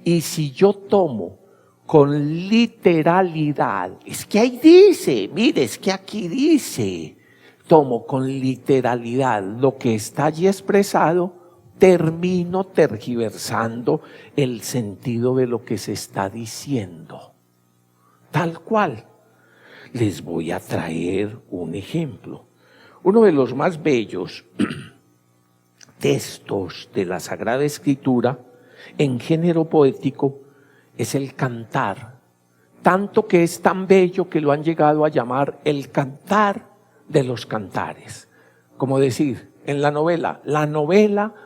A: Y si yo tomo con literalidad, es que ahí dice, mire, es que aquí dice, tomo con literalidad lo que está allí expresado, termino tergiversando el sentido de lo que se está diciendo. Tal cual. Les voy a traer un ejemplo. Uno de los más bellos textos de la Sagrada Escritura en género poético es el cantar. Tanto que es tan bello que lo han llegado a llamar el cantar de los cantares. Como decir en la novela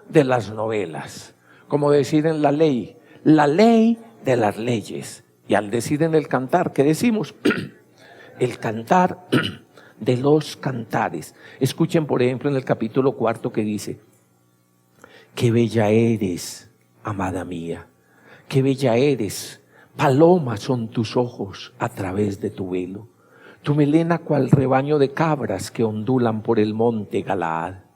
A: de las novelas. Como decir en la ley de las leyes. Y al decir en el cantar, ¿qué decimos? El cantar de los cantares. Escuchen, por ejemplo, en el capítulo 4 que dice: qué bella eres, amada mía, qué bella eres, palomas son tus ojos a través de tu velo, tu melena cual rebaño de cabras que ondulan por el monte Galaad.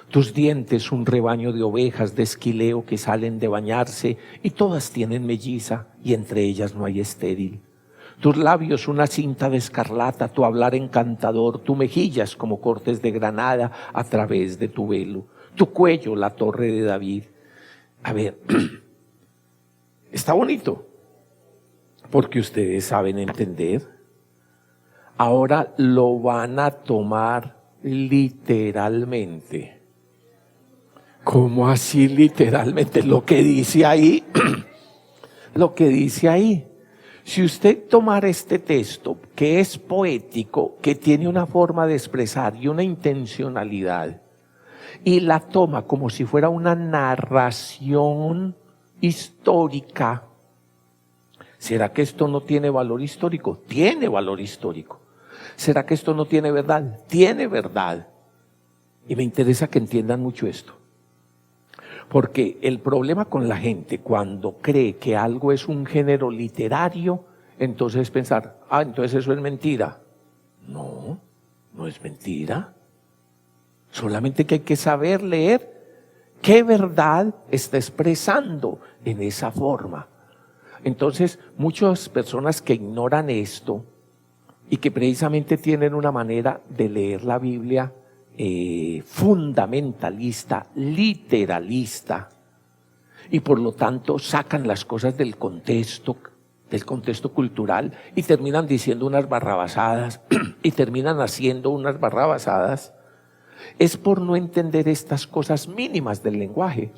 A: Tus dientes un rebaño de ovejas de esquileo que salen de bañarse y todas tienen melliza y entre ellas no hay estéril. Tus labios una cinta de escarlata, tu hablar encantador, tu mejillas como cortes de granada a través de tu velo, tu cuello la torre de David. A ver, está bonito, porque ustedes saben entender. Ahora lo van a tomar literalmente. ¿Cómo así literalmente? Lo que dice ahí, lo que dice ahí. Si usted tomara este texto, que es poético, que tiene una forma de expresar y una intencionalidad, y la toma como si fuera una narración histórica, ¿será que esto no tiene valor histórico? Tiene valor histórico. ¿Será que esto no tiene verdad? Tiene verdad. Y me interesa que entiendan mucho esto. Porque el problema con la gente cuando cree que algo es un género literario, entonces es pensar, entonces eso es mentira. No, no es mentira. Solamente que hay que saber leer qué verdad está expresando en esa forma. Entonces, muchas personas que ignoran esto y que precisamente tienen una manera de leer la Biblia fundamentalista, literalista, y por lo tanto sacan las cosas del contexto cultural y terminan diciendo unas barrabasadas y terminan haciendo unas barrabasadas, es por no entender estas cosas mínimas del lenguaje,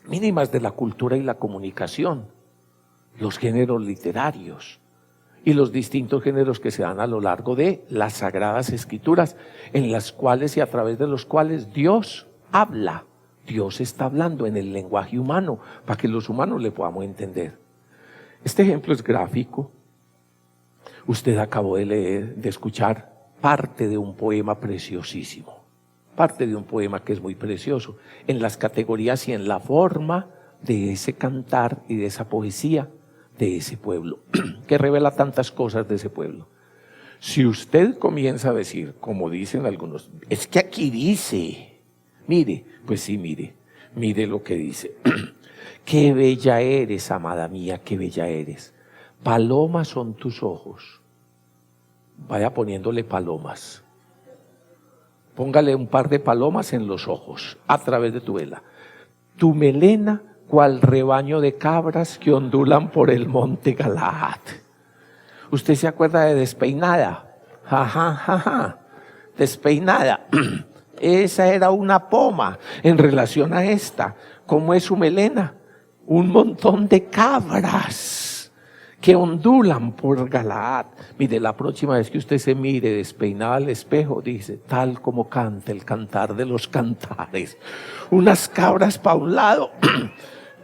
A: mínimas de la cultura y la comunicación, los géneros literarios y los distintos géneros que se dan a lo largo de las Sagradas Escrituras, en las cuales y a través de los cuales Dios habla. Dios está hablando en el lenguaje humano para que los humanos le podamos entender. Este ejemplo es gráfico. Usted acabó de escuchar parte de un poema preciosísimo, parte de un poema que es muy precioso, en las categorías y en la forma de ese cantar y de esa poesía de ese pueblo, que revela tantas cosas de ese pueblo. Si usted comienza a decir, como dicen algunos, es que aquí dice, mire, pues sí, mire lo que dice. Qué bella eres, amada mía, qué bella eres. Palomas son tus ojos. Vaya poniéndole palomas. Póngale un par de palomas en los ojos, a través de tu vela. Tu melena cual rebaño de cabras que ondulan por el monte Galaad. ¿Usted se acuerda de Despeinada? Despeinada. Esa era una poma en relación a esta. ¿Cómo es su melena? Un montón de cabras que ondulan por Galaad. Mire, la próxima vez que usted se mire despeinada al espejo, dice, tal como canta el cantar de los cantares. Unas cabras para un lado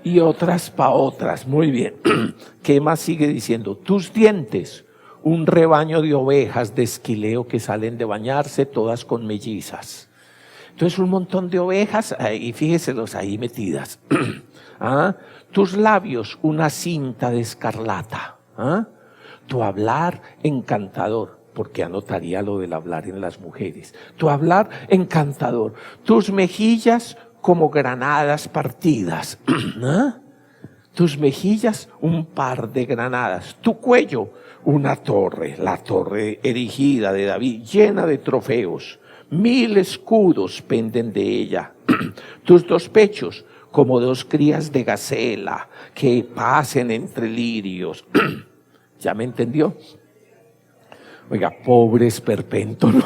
A: y otras para otras. Muy bien. ¿Qué más sigue diciendo? Tus dientes, un rebaño de ovejas de esquileo que salen de bañarse, todas con mellizas. Entonces un montón de ovejas, y fíjeselos ahí metidas. Tus labios, una cinta de escarlata. Tu hablar encantador, porque anotaría lo del hablar en las mujeres. Tu hablar encantador. Tus mejillas como granadas partidas. ¿Ah? Tus mejillas un par de granadas. Tu cuello una torre, la torre erigida de David, llena de trofeos. 1000 escudos penden de ella. Tus dos pechos como dos crías de gacela que pasen entre lirios. ¿Ya me entendió? Oiga, pobre esperpento, ¿no?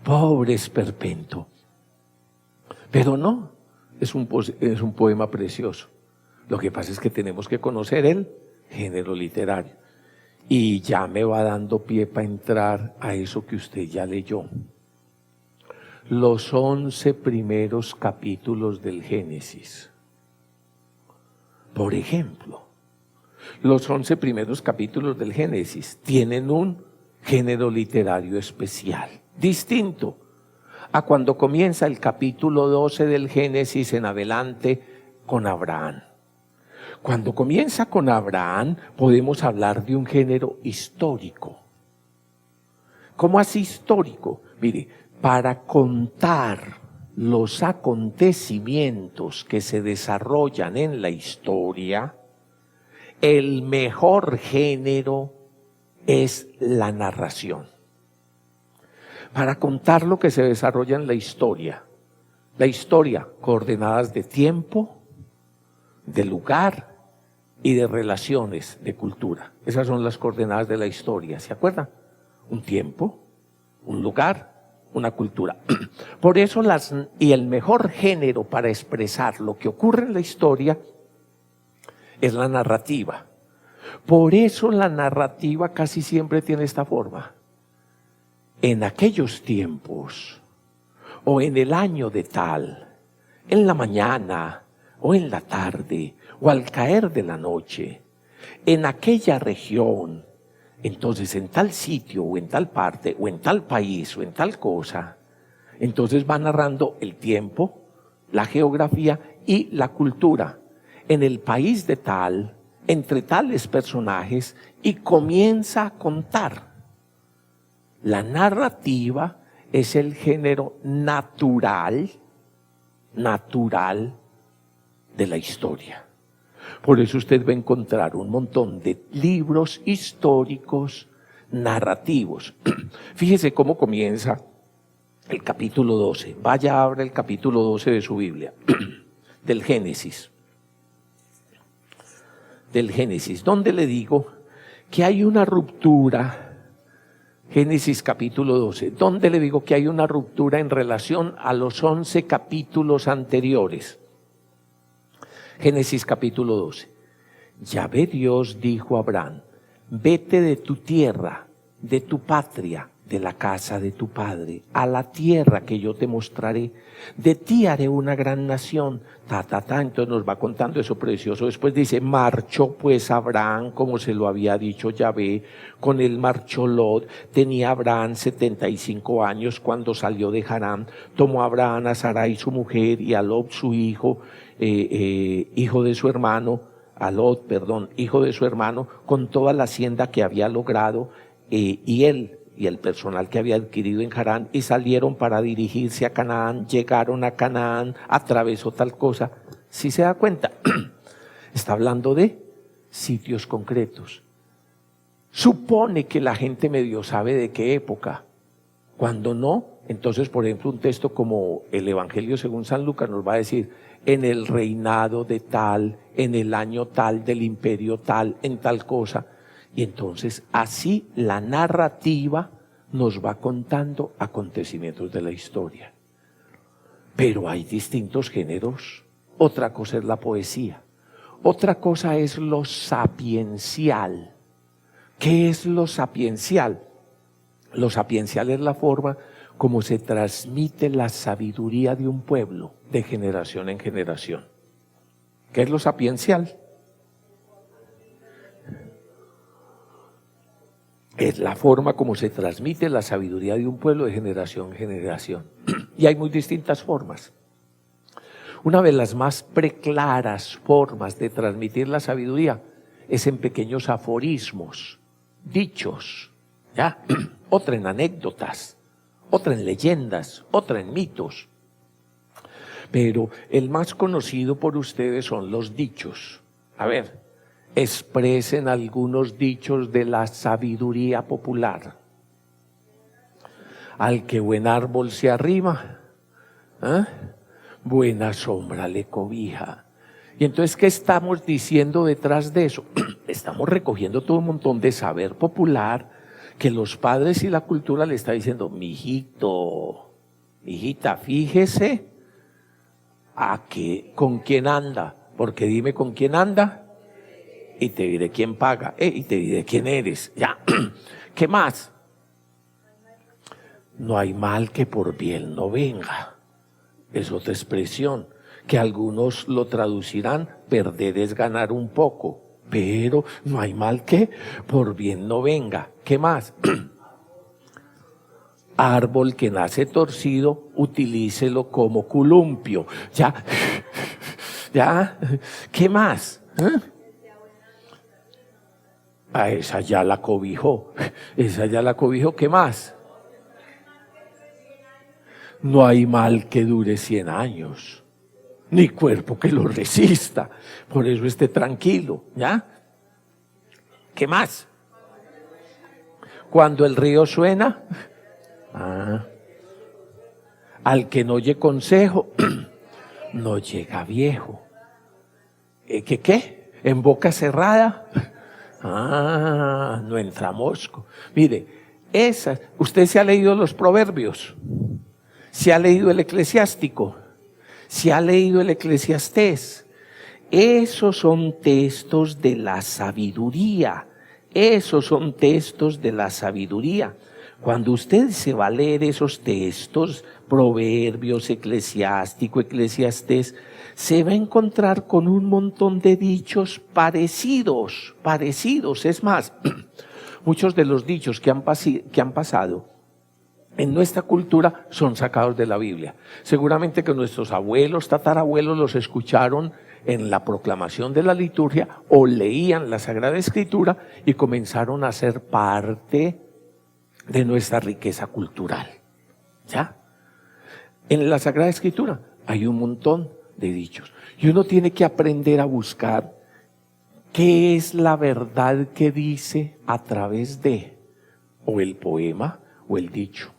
A: Pobre esperpento. Pero no, es un poema precioso. Lo que pasa es que tenemos que conocer el género literario. Y ya me va dando pie para entrar a eso que usted ya leyó. Los 11 primeros capítulos del Génesis. Por ejemplo, los 11 primeros capítulos del Génesis tienen un género literario especial, distinto a cuando comienza el capítulo 12 del Génesis en adelante con Abraham. Cuando comienza con Abraham podemos hablar de un género histórico. ¿Cómo así histórico? Mire, para contar los acontecimientos que se desarrollan en la historia, el mejor género es la narración. Para contar lo que se desarrolla en la historia, coordenadas de tiempo, de lugar y de relaciones de cultura. Esas son las coordenadas de la historia, ¿se acuerdan? Un tiempo, un lugar, una cultura. Por eso y el mejor género para expresar lo que ocurre en la historia es la narrativa. Por eso la narrativa casi siempre tiene esta forma. En aquellos tiempos, o en el año de tal, en la mañana, o en la tarde, o al caer de la noche, en aquella región, entonces en tal sitio, o en tal parte, o en tal país, o en tal cosa, entonces va narrando el tiempo, la geografía y la cultura. En el país de tal, entre tales personajes, y comienza a contar. La narrativa es el género natural de la historia. Por eso usted va a encontrar un montón de libros históricos narrativos. Fíjese cómo comienza el capítulo 12. Vaya, abra el capítulo 12 de su Biblia, del Génesis. Del Génesis, donde le digo que hay una ruptura. Génesis capítulo 12, donde le digo que hay una ruptura en relación a los 11 capítulos anteriores. Génesis capítulo 12. Yahvé Dios dijo a Abraham: vete de tu tierra, de tu patria, de la casa de tu padre, a la tierra que yo te mostraré. De ti haré una gran nación. Entonces nos va contando eso precioso. Después dice: marchó pues Abraham como se lo había dicho Yahvé. Con él marchó Lot. Tenía Abraham 75 años cuando salió de Harán. Tomó Abraham a Sarai su mujer y a Lot su hijo, hijo de su hermano, hijo de su hermano, con toda la hacienda que había logrado, y él y el personal que había adquirido en Harán, y salieron para dirigirse a Canaán. Llegaron a Canaán, atravesó tal cosa. ¿Sí se da cuenta? Está hablando de sitios concretos. Supone que la gente medio sabe de qué época. Cuando no, entonces, por ejemplo, un texto como el Evangelio según San Lucas nos va a decir: en el reinado de tal, en el año tal, del imperio tal, en tal cosa. Y entonces así la narrativa nos va contando acontecimientos de la historia. Pero hay distintos géneros. Otra cosa es la poesía. Otra cosa es lo sapiencial. ¿Qué es lo sapiencial? Lo sapiencial es la forma como se transmite la sabiduría de un pueblo de generación en generación. ¿Qué es lo sapiencial? Es la forma como se transmite la sabiduría de un pueblo de generación en generación. Y hay muy distintas formas. Una de las más preclaras formas de transmitir la sabiduría es en pequeños aforismos, dichos, ¿ya? Otra en anécdotas, otra en leyendas, otra en mitos. Pero el más conocido por ustedes son los dichos. A ver, expresen algunos dichos de la sabiduría popular. Al que buen árbol se arrima, ¿eh? Buena sombra le cobija. Y entonces, ¿qué estamos diciendo detrás de eso? Estamos recogiendo todo un montón de saber popular que los padres y la cultura le está diciendo, mijito, hijita, fíjese con quién anda, porque dime con quién anda y te diré quién paga, y te diré quién eres. Ya, ¿qué más? No hay mal que por bien no venga. Es otra expresión que algunos lo traducirán, perder es ganar un poco, pero no hay mal que por bien no venga. ¿Qué más? Árbol que nace torcido, utilícelo como columpio. Ya, ¿qué más? A esa ya la cobijó, ¿qué más? No hay mal que dure 100 años, ni cuerpo que lo resista, por eso esté tranquilo, ¿ya? ¿Qué más? Cuando el río suena, al que no oye consejo, no llega viejo. ¿Qué? ¿En boca cerrada? No entra mosco. Mire, usted se ha leído los proverbios, se ha leído el eclesiástico, se ha leído el eclesiastés. Esos son textos de la sabiduría. Esos son textos de la sabiduría. Cuando usted se va a leer esos textos, proverbios, eclesiástico, eclesiastés, se va a encontrar con un montón de dichos parecidos. Es más, muchos de los dichos que han pasado en nuestra cultura son sacados de la Biblia. Seguramente que nuestros abuelos, tatarabuelos los escucharon en la proclamación de la liturgia o leían la Sagrada Escritura y comenzaron a ser parte de nuestra riqueza cultural. ¿Ya? En la Sagrada Escritura hay un montón de dichos y uno tiene que aprender a buscar qué es la verdad que dice a través de o el poema o el dicho.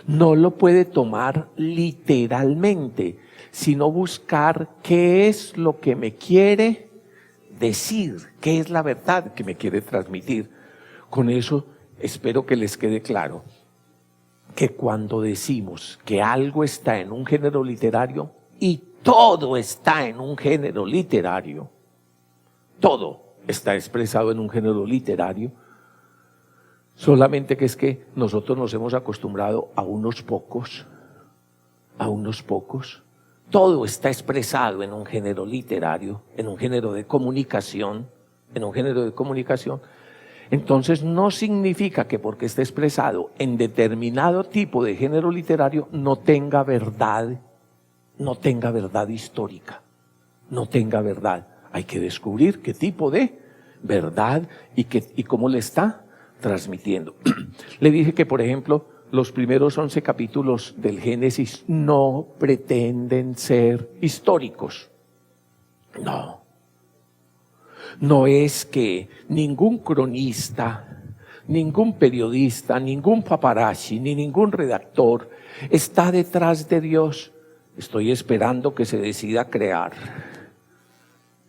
A: No lo puede tomar literalmente, sino buscar qué es lo que me quiere decir, qué es la verdad que me quiere transmitir. Con eso espero que les quede claro que cuando decimos que algo está en un género literario, y todo está en un género literario, todo está expresado en un género literario, solamente que es que nosotros nos hemos acostumbrado a unos pocos, todo está expresado en un género literario, en un género de comunicación, entonces no significa que porque esté expresado en determinado tipo de género literario no tenga verdad histórica, no tenga verdad. Hay que descubrir qué tipo de verdad y cómo le está transmitiendo. Le dije que, por ejemplo, los primeros 11 capítulos del Génesis no pretenden ser históricos. No es que ningún cronista, ningún periodista, ningún paparazzi, ni ningún redactor está detrás de Dios. Estoy esperando que se decida a crear.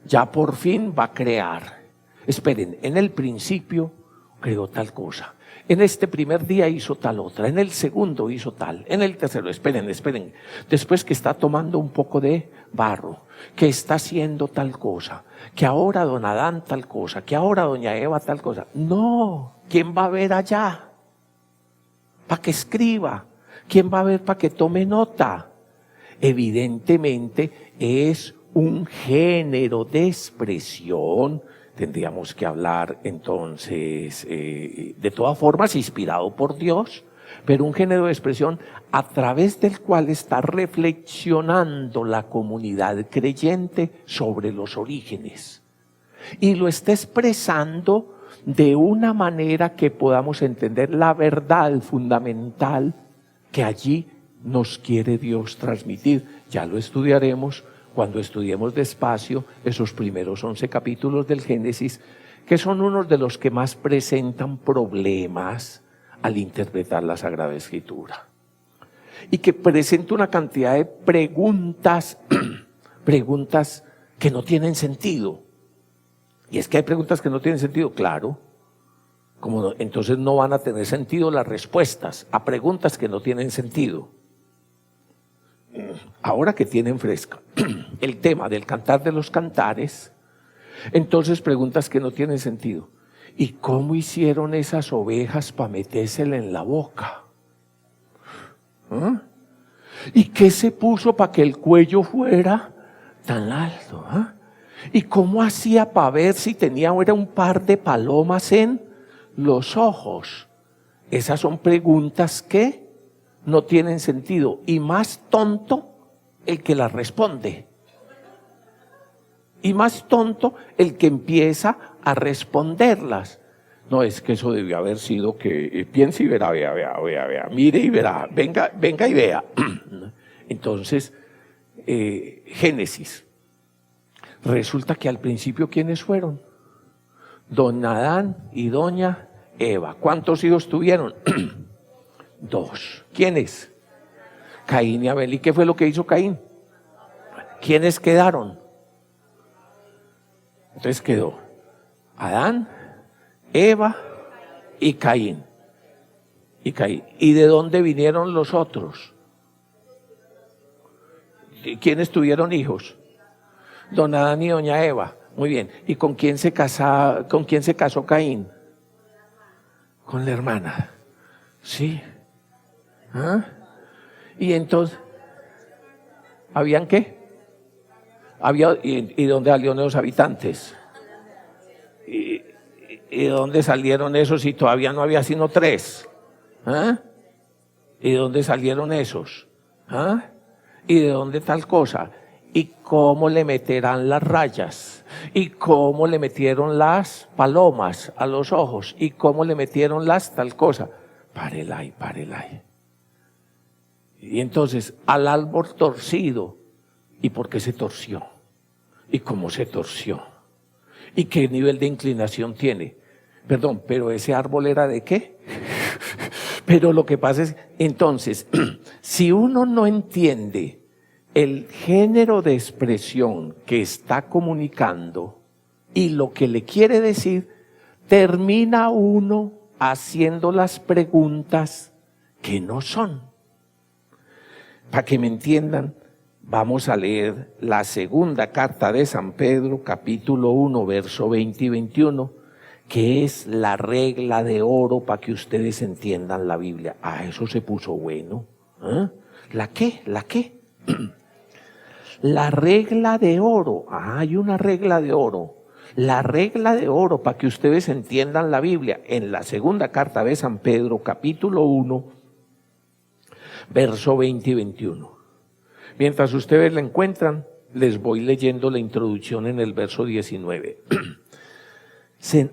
A: Ya por fin va a crear. Esperen, en el principio creó tal cosa. En este primer día hizo tal otra, en el segundo hizo tal, en el tercero, esperen. Después que está tomando un poco de barro, que está haciendo tal cosa, que ahora don Adán tal cosa, que ahora doña Eva tal cosa. No, ¿quién va a ver allá? Para que escriba. ¿Quién va a ver para que tome nota? Evidentemente es un género de expresión. Tendríamos que hablar entonces, de todas formas, inspirado por Dios, pero un género de expresión a través del cual está reflexionando la comunidad creyente sobre los orígenes, y lo está expresando de una manera que podamos entender la verdad fundamental que allí nos quiere Dios transmitir. Ya lo estudiaremos cuando estudiemos despacio esos primeros 11 capítulos del Génesis, que son unos de los que más presentan problemas al interpretar la Sagrada Escritura. Y que presenta una cantidad de preguntas, preguntas que no tienen sentido. Y es que hay preguntas que no tienen sentido, claro. Entonces no van a tener sentido las respuestas a preguntas que no tienen sentido. Ahora que tienen fresca el tema del Cantar de los Cantares, entonces preguntas que no tienen sentido. ¿Y cómo hicieron esas ovejas para metérsela en la boca? ¿Ah? ¿Y qué se puso para que el cuello fuera tan alto? ¿Ah? ¿Y cómo hacía para ver si tenía ahora un par de palomas en los ojos? Esas son preguntas que no tienen sentido, y más tonto el que las responde. Y más tonto el que empieza a responderlas. No, es que eso debió haber sido que piense y verá, vea, mire y verá, venga y vea. Entonces, Génesis. Resulta que al principio, ¿quiénes fueron? Don Adán y doña Eva. ¿Cuántos hijos tuvieron? 2. ¿Quiénes? Caín y Abel. ¿Y qué fue lo que hizo Caín? ¿Quiénes quedaron? Entonces quedó Adán, Eva y Caín. ¿Y de dónde vinieron los otros? ¿Quiénes tuvieron hijos? Don Adán y doña Eva. Muy bien. ¿Y con quién se casó Caín? Con la hermana. Sí. ¿Ah? Y entonces, ¿habían qué? ¿Y dónde salieron los habitantes? ¿Y de dónde salieron esos si todavía no había sino 3? ¿Ah? ¿Y de dónde salieron esos? ¿Ah? ¿Y de dónde tal cosa? ¿Y cómo le meterán las rayas? ¿Y cómo le metieron las palomas a los ojos? ¿Y cómo le metieron las tal cosa? Párela ahí. Y entonces, al árbol torcido, ¿y por qué se torció? ¿Y cómo se torció? ¿Y qué nivel de inclinación tiene? Perdón, ¿pero ese árbol era de qué? Pero lo que pasa es, entonces, si uno no entiende el género de expresión que está comunicando y lo que le quiere decir, termina uno haciendo las preguntas que no son. Para que me entiendan, vamos a leer la segunda carta de San Pedro, capítulo 1, verso 20 y 21, que es la regla de oro para que ustedes entiendan la Biblia. Eso se puso bueno. ¿Eh? ¿La qué? La regla de oro. Hay una regla de oro. La regla de oro para que ustedes entiendan la Biblia en la segunda carta de San Pedro, capítulo 1, verso 20 y 21. Mientras ustedes la encuentran, les voy leyendo la introducción en el verso 19.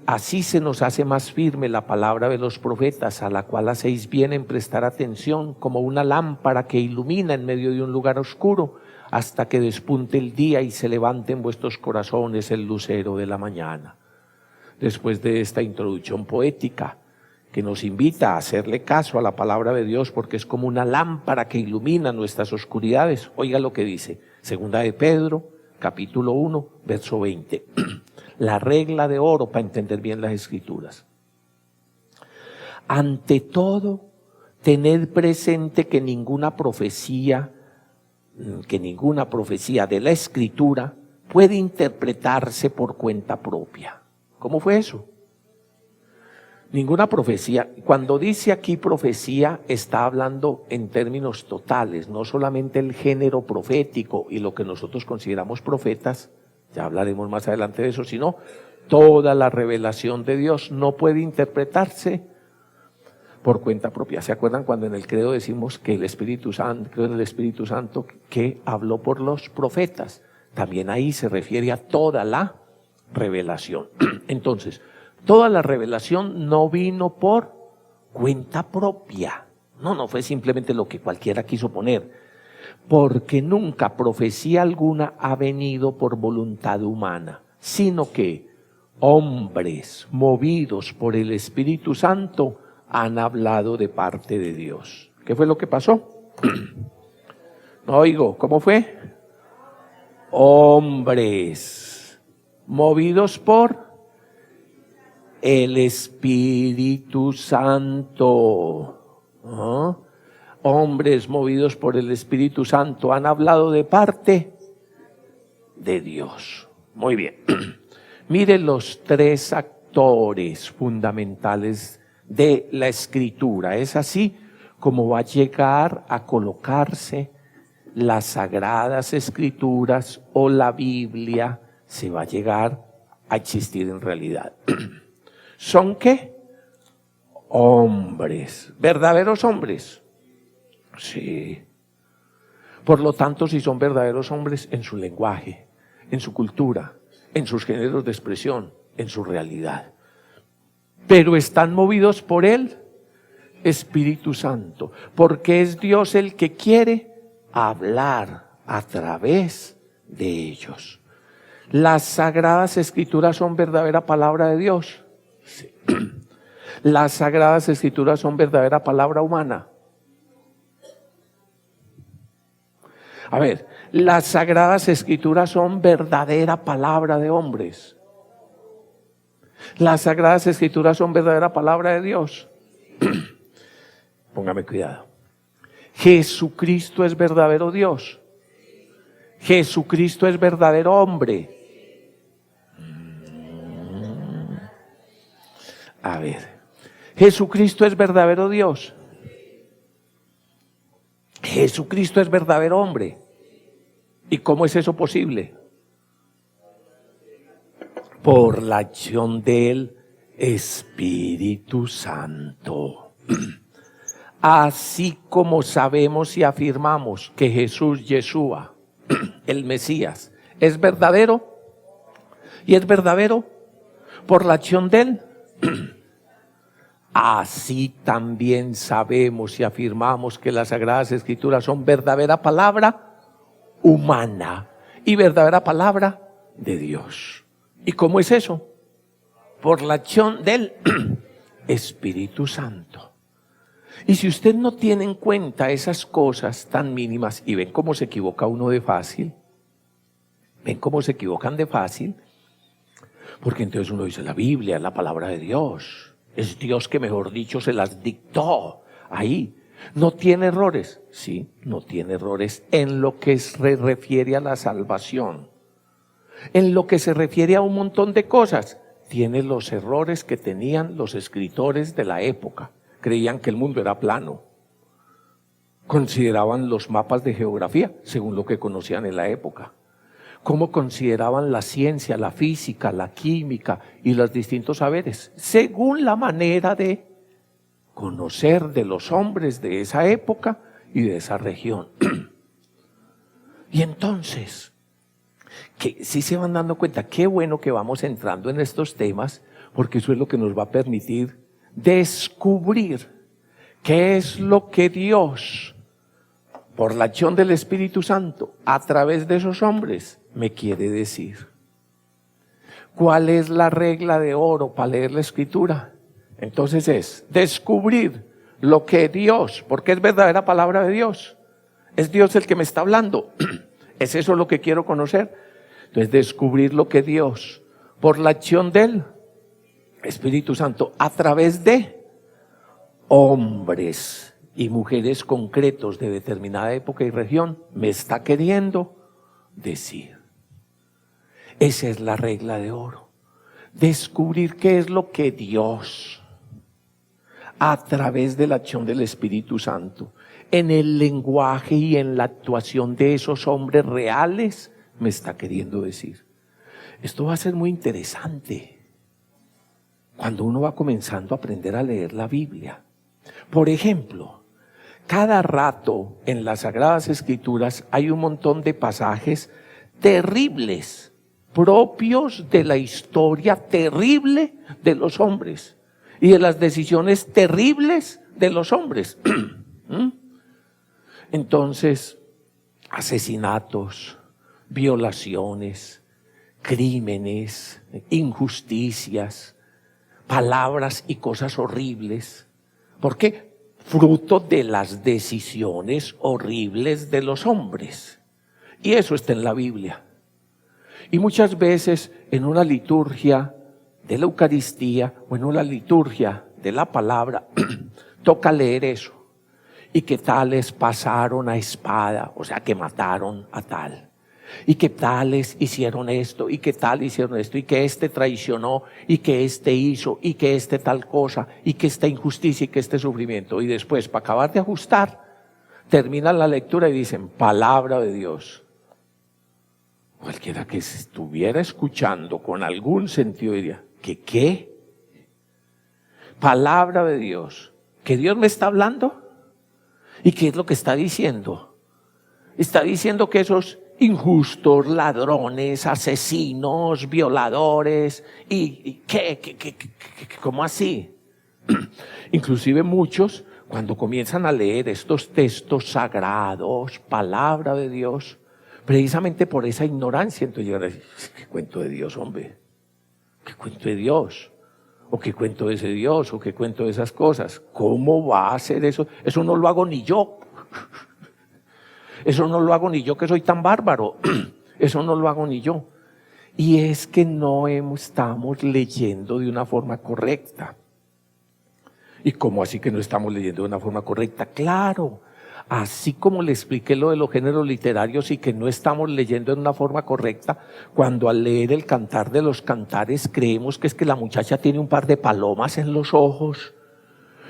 A: Así se nos hace más firme la palabra de los profetas, a la cual hacéis bien en prestar atención, como una lámpara que ilumina en medio de un lugar oscuro, hasta que despunte el día y se levante en vuestros corazones el lucero de la mañana. Después de esta introducción poética, que nos invita a hacerle caso a la palabra de Dios, porque es como una lámpara que ilumina nuestras oscuridades, oiga lo que dice, segunda de Pedro, capítulo 1, verso 20. La regla de oro para entender bien las Escrituras. Ante todo, tened presente que ninguna profecía de la Escritura puede interpretarse por cuenta propia. ¿Cómo fue eso? Ninguna profecía. Cuando dice aquí profecía, está hablando en términos totales, no solamente el género profético y lo que nosotros consideramos profetas, ya hablaremos más adelante de eso, sino toda la revelación de Dios no puede interpretarse por cuenta propia. ¿Se acuerdan cuando en el credo decimos que el Espíritu Santo, creo en el Espíritu Santo que habló por los profetas? También ahí se refiere a toda la revelación. Entonces, toda la revelación no vino por cuenta propia. No fue simplemente lo que cualquiera quiso poner. Porque nunca profecía alguna ha venido por voluntad humana, sino que hombres movidos por el Espíritu Santo han hablado de parte de Dios. ¿Qué fue lo que pasó? No oigo, ¿cómo fue? Hombres movidos por el Espíritu Santo. ¿Ah? Hombres movidos por el Espíritu Santo han hablado de parte de Dios. Muy bien. Mire los tres actores fundamentales de la Escritura. Es así como va a llegar a colocarse las Sagradas Escrituras o la Biblia, se va a llegar a existir en realidad. ¿Son qué? Hombres, verdaderos hombres. Sí. Por lo tanto, si son verdaderos hombres en su lenguaje, en su cultura, en sus géneros de expresión, en su realidad. Pero están movidos por el Espíritu Santo, porque es Dios el que quiere hablar a través de ellos. ¿Las Sagradas Escrituras son verdadera palabra de Dios? Sí. ¿Las Sagradas Escrituras son verdadera palabra humana? A ver, ¿las Sagradas Escrituras son verdadera palabra de hombres? ¿Las Sagradas Escrituras son verdadera palabra de Dios? Póngame cuidado. ¿Jesucristo es verdadero Dios? ¿Jesucristo es verdadero hombre? A ver, ¿Jesucristo es verdadero Dios? ¿Jesucristo es verdadero hombre? ¿Y cómo es eso posible? Por la acción del Espíritu Santo. Así como sabemos y afirmamos que Jesús, Yeshua, el Mesías, es verdadero, y es verdadero por la acción de él, así también sabemos y afirmamos que las Sagradas Escrituras son verdadera palabra humana y verdadera palabra de Dios. ¿Y cómo es eso? Por la acción del Espíritu Santo. Y si usted no tiene en cuenta esas cosas tan mínimas, y ven cómo se equivoca uno de fácil, ven cómo se equivocan de fácil, porque entonces uno dice, la Biblia es la palabra de Dios, es Dios que mejor dicho se las dictó ahí. ¿No tiene errores? Sí, no tiene errores en lo que se refiere a la salvación. En lo que se refiere a un montón de cosas, tiene los errores que tenían los escritores de la época. Creían que el mundo era plano. Consideraban los mapas de geografía según lo que conocían en la época. Cómo consideraban la ciencia, la física, la química y los distintos saberes, según la manera de conocer de los hombres de esa época y de esa región. Y entonces, que sí se van dando cuenta, qué bueno que vamos entrando en estos temas, porque eso es lo que nos va a permitir descubrir qué es lo que Dios, por la acción del Espíritu Santo, a través de esos hombres, me quiere decir. ¿Cuál es la regla de oro para leer la Escritura? Entonces es descubrir lo que Dios, porque es verdadera palabra de Dios, es Dios el que me está hablando, es eso lo que quiero conocer. Entonces descubrir lo que Dios, por la acción del Espíritu Santo, a través de hombres y mujeres concretos de determinada época y región, me está queriendo decir. Esa es la regla de oro. Descubrir qué es lo que Dios, a través de la acción del Espíritu Santo, en el lenguaje y en la actuación de esos hombres reales, me está queriendo decir. Esto va a ser muy interesante cuando uno va comenzando a aprender a leer la Biblia. Por ejemplo, cada rato en las Sagradas Escrituras hay un montón de pasajes terribles propios de la historia terrible de los hombres y de las decisiones terribles de los hombres. Entonces, asesinatos, violaciones, crímenes, injusticias, palabras y cosas horribles. ¿Por qué? Fruto de las decisiones horribles de los hombres. Y eso está en la Biblia. Y muchas veces en una liturgia de la Eucaristía o en una liturgia de la palabra toca leer eso. Y que tales pasaron a espada, o sea que mataron a tal. Y que tales hicieron esto, y que tal hicieron esto, y que este traicionó, y que este hizo, y que este tal cosa, y que esta injusticia, y que este sufrimiento. Y después, para acabar de ajustar, terminan la lectura y dicen, palabra de Dios. Cualquiera que estuviera escuchando con algún sentido diría, ¿qué? Palabra de Dios. ¿Que Dios me está hablando? ¿Y qué es lo que está diciendo? Está diciendo que esos injustos, ladrones, asesinos, violadores, ¿cómo así? Inclusive muchos, cuando comienzan a leer estos textos sagrados, palabra de Dios, precisamente por esa ignorancia, entonces llegan a decir, ¿qué cuento de Dios, hombre? ¿Qué cuento de Dios? ¿O qué cuento de ese Dios? ¿O qué cuento de esas cosas? ¿Cómo va a hacer eso? Eso no lo hago ni yo. Eso no lo hago ni yo que soy tan bárbaro. Eso no lo hago ni yo. Y es que no estamos leyendo de una forma correcta. ¿Y cómo así que no estamos leyendo de una forma correcta? Claro, así como le expliqué lo de los géneros literarios y que no estamos leyendo de una forma correcta, cuando al leer el Cantar de los Cantares creemos que es que la muchacha tiene un par de palomas en los ojos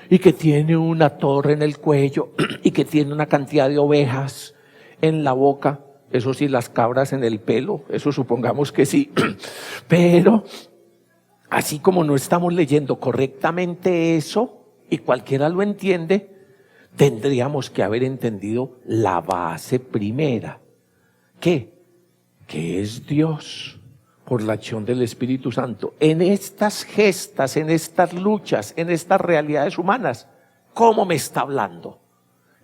A: y que tiene una torre en el cuello y que tiene una cantidad de ovejas en la boca, eso sí, las cabras en el pelo, eso supongamos que sí, pero así como no estamos leyendo correctamente eso y cualquiera lo entiende, tendríamos que haber entendido la base primera. ¿Qué? Que es Dios por la acción del Espíritu Santo. En estas gestas, en estas luchas, en estas realidades humanas, ¿cómo me está hablando?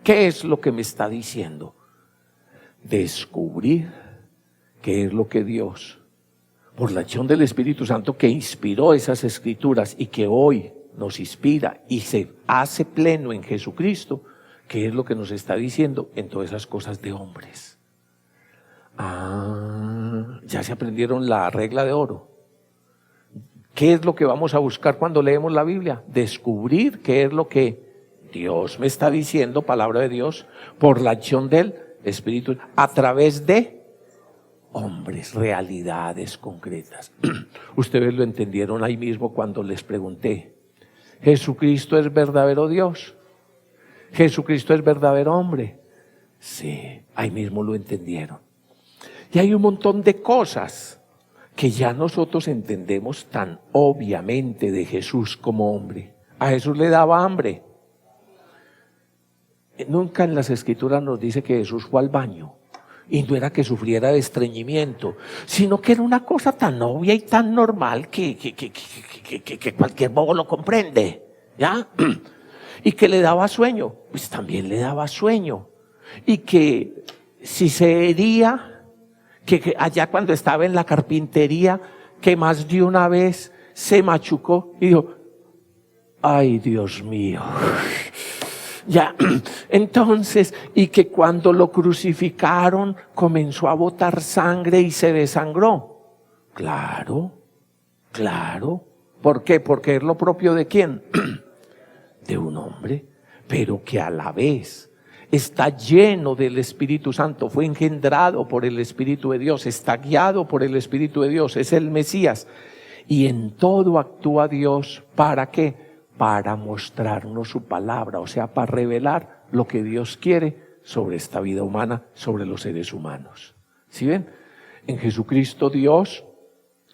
A: ¿Qué es lo que me está diciendo? Descubrir qué es lo que Dios, por la acción del Espíritu Santo que inspiró esas escrituras y que hoy nos inspira y se hace pleno en Jesucristo, ¿qué es lo que nos está diciendo en todas esas cosas de hombres? Ya se aprendieron la regla de oro. ¿Qué es lo que vamos a buscar cuando leemos la Biblia? Descubrir qué es lo que Dios me está diciendo, palabra de Dios, por la acción del Espíritu, a través de hombres, realidades concretas. Ustedes lo entendieron ahí mismo cuando les pregunté, ¿Jesucristo es verdadero Dios? ¿Jesucristo es verdadero hombre? Sí, ahí mismo lo entendieron. Y hay un montón de cosas que ya nosotros entendemos tan obviamente de Jesús como hombre. A Jesús le daba hambre. Nunca en las Escrituras nos dice que Jesús fue al baño. Y no era que sufriera de estreñimiento, sino que era una cosa tan obvia y tan normal que cualquier bobo lo comprende, ¿ya? Y que le daba sueño, pues también le daba sueño. Y que si se hería, que allá cuando estaba en la carpintería, que más de una vez se machucó y dijo, ay Dios mío. Ya, entonces, y que cuando lo crucificaron comenzó a botar sangre y se desangró. Claro, claro. ¿Por qué? Porque es lo propio de ¿quién? De un hombre, pero que a la vez está lleno del Espíritu Santo, fue engendrado por el Espíritu de Dios, está guiado por el Espíritu de Dios, es el Mesías. Y en todo actúa Dios, ¿para qué? Para mostrarnos su palabra, o sea, para revelar lo que Dios quiere sobre esta vida humana, sobre los seres humanos. ¿Sí ven? En Jesucristo Dios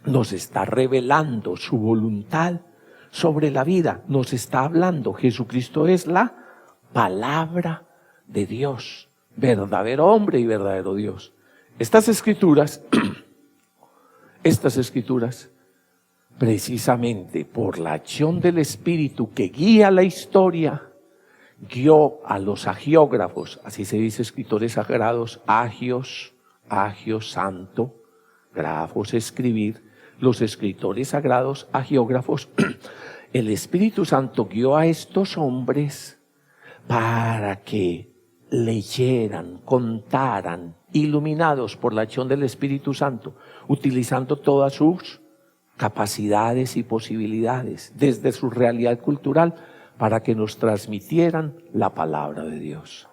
A: nos está revelando su voluntad sobre la vida, nos está hablando. Jesucristo es la palabra de Dios, verdadero hombre y verdadero Dios. Estas escrituras estas escrituras, precisamente por la acción del Espíritu que guía la historia, guió a los agiógrafos, así se dice, escritores sagrados, agios, santo, grafos, escribir, los escritores sagrados, agiógrafos. El Espíritu Santo guió a estos hombres para que leyeran, contaran, iluminados por la acción del Espíritu Santo, utilizando todas sus capacidades y posibilidades desde su realidad cultural para que nos transmitieran la palabra de Dios.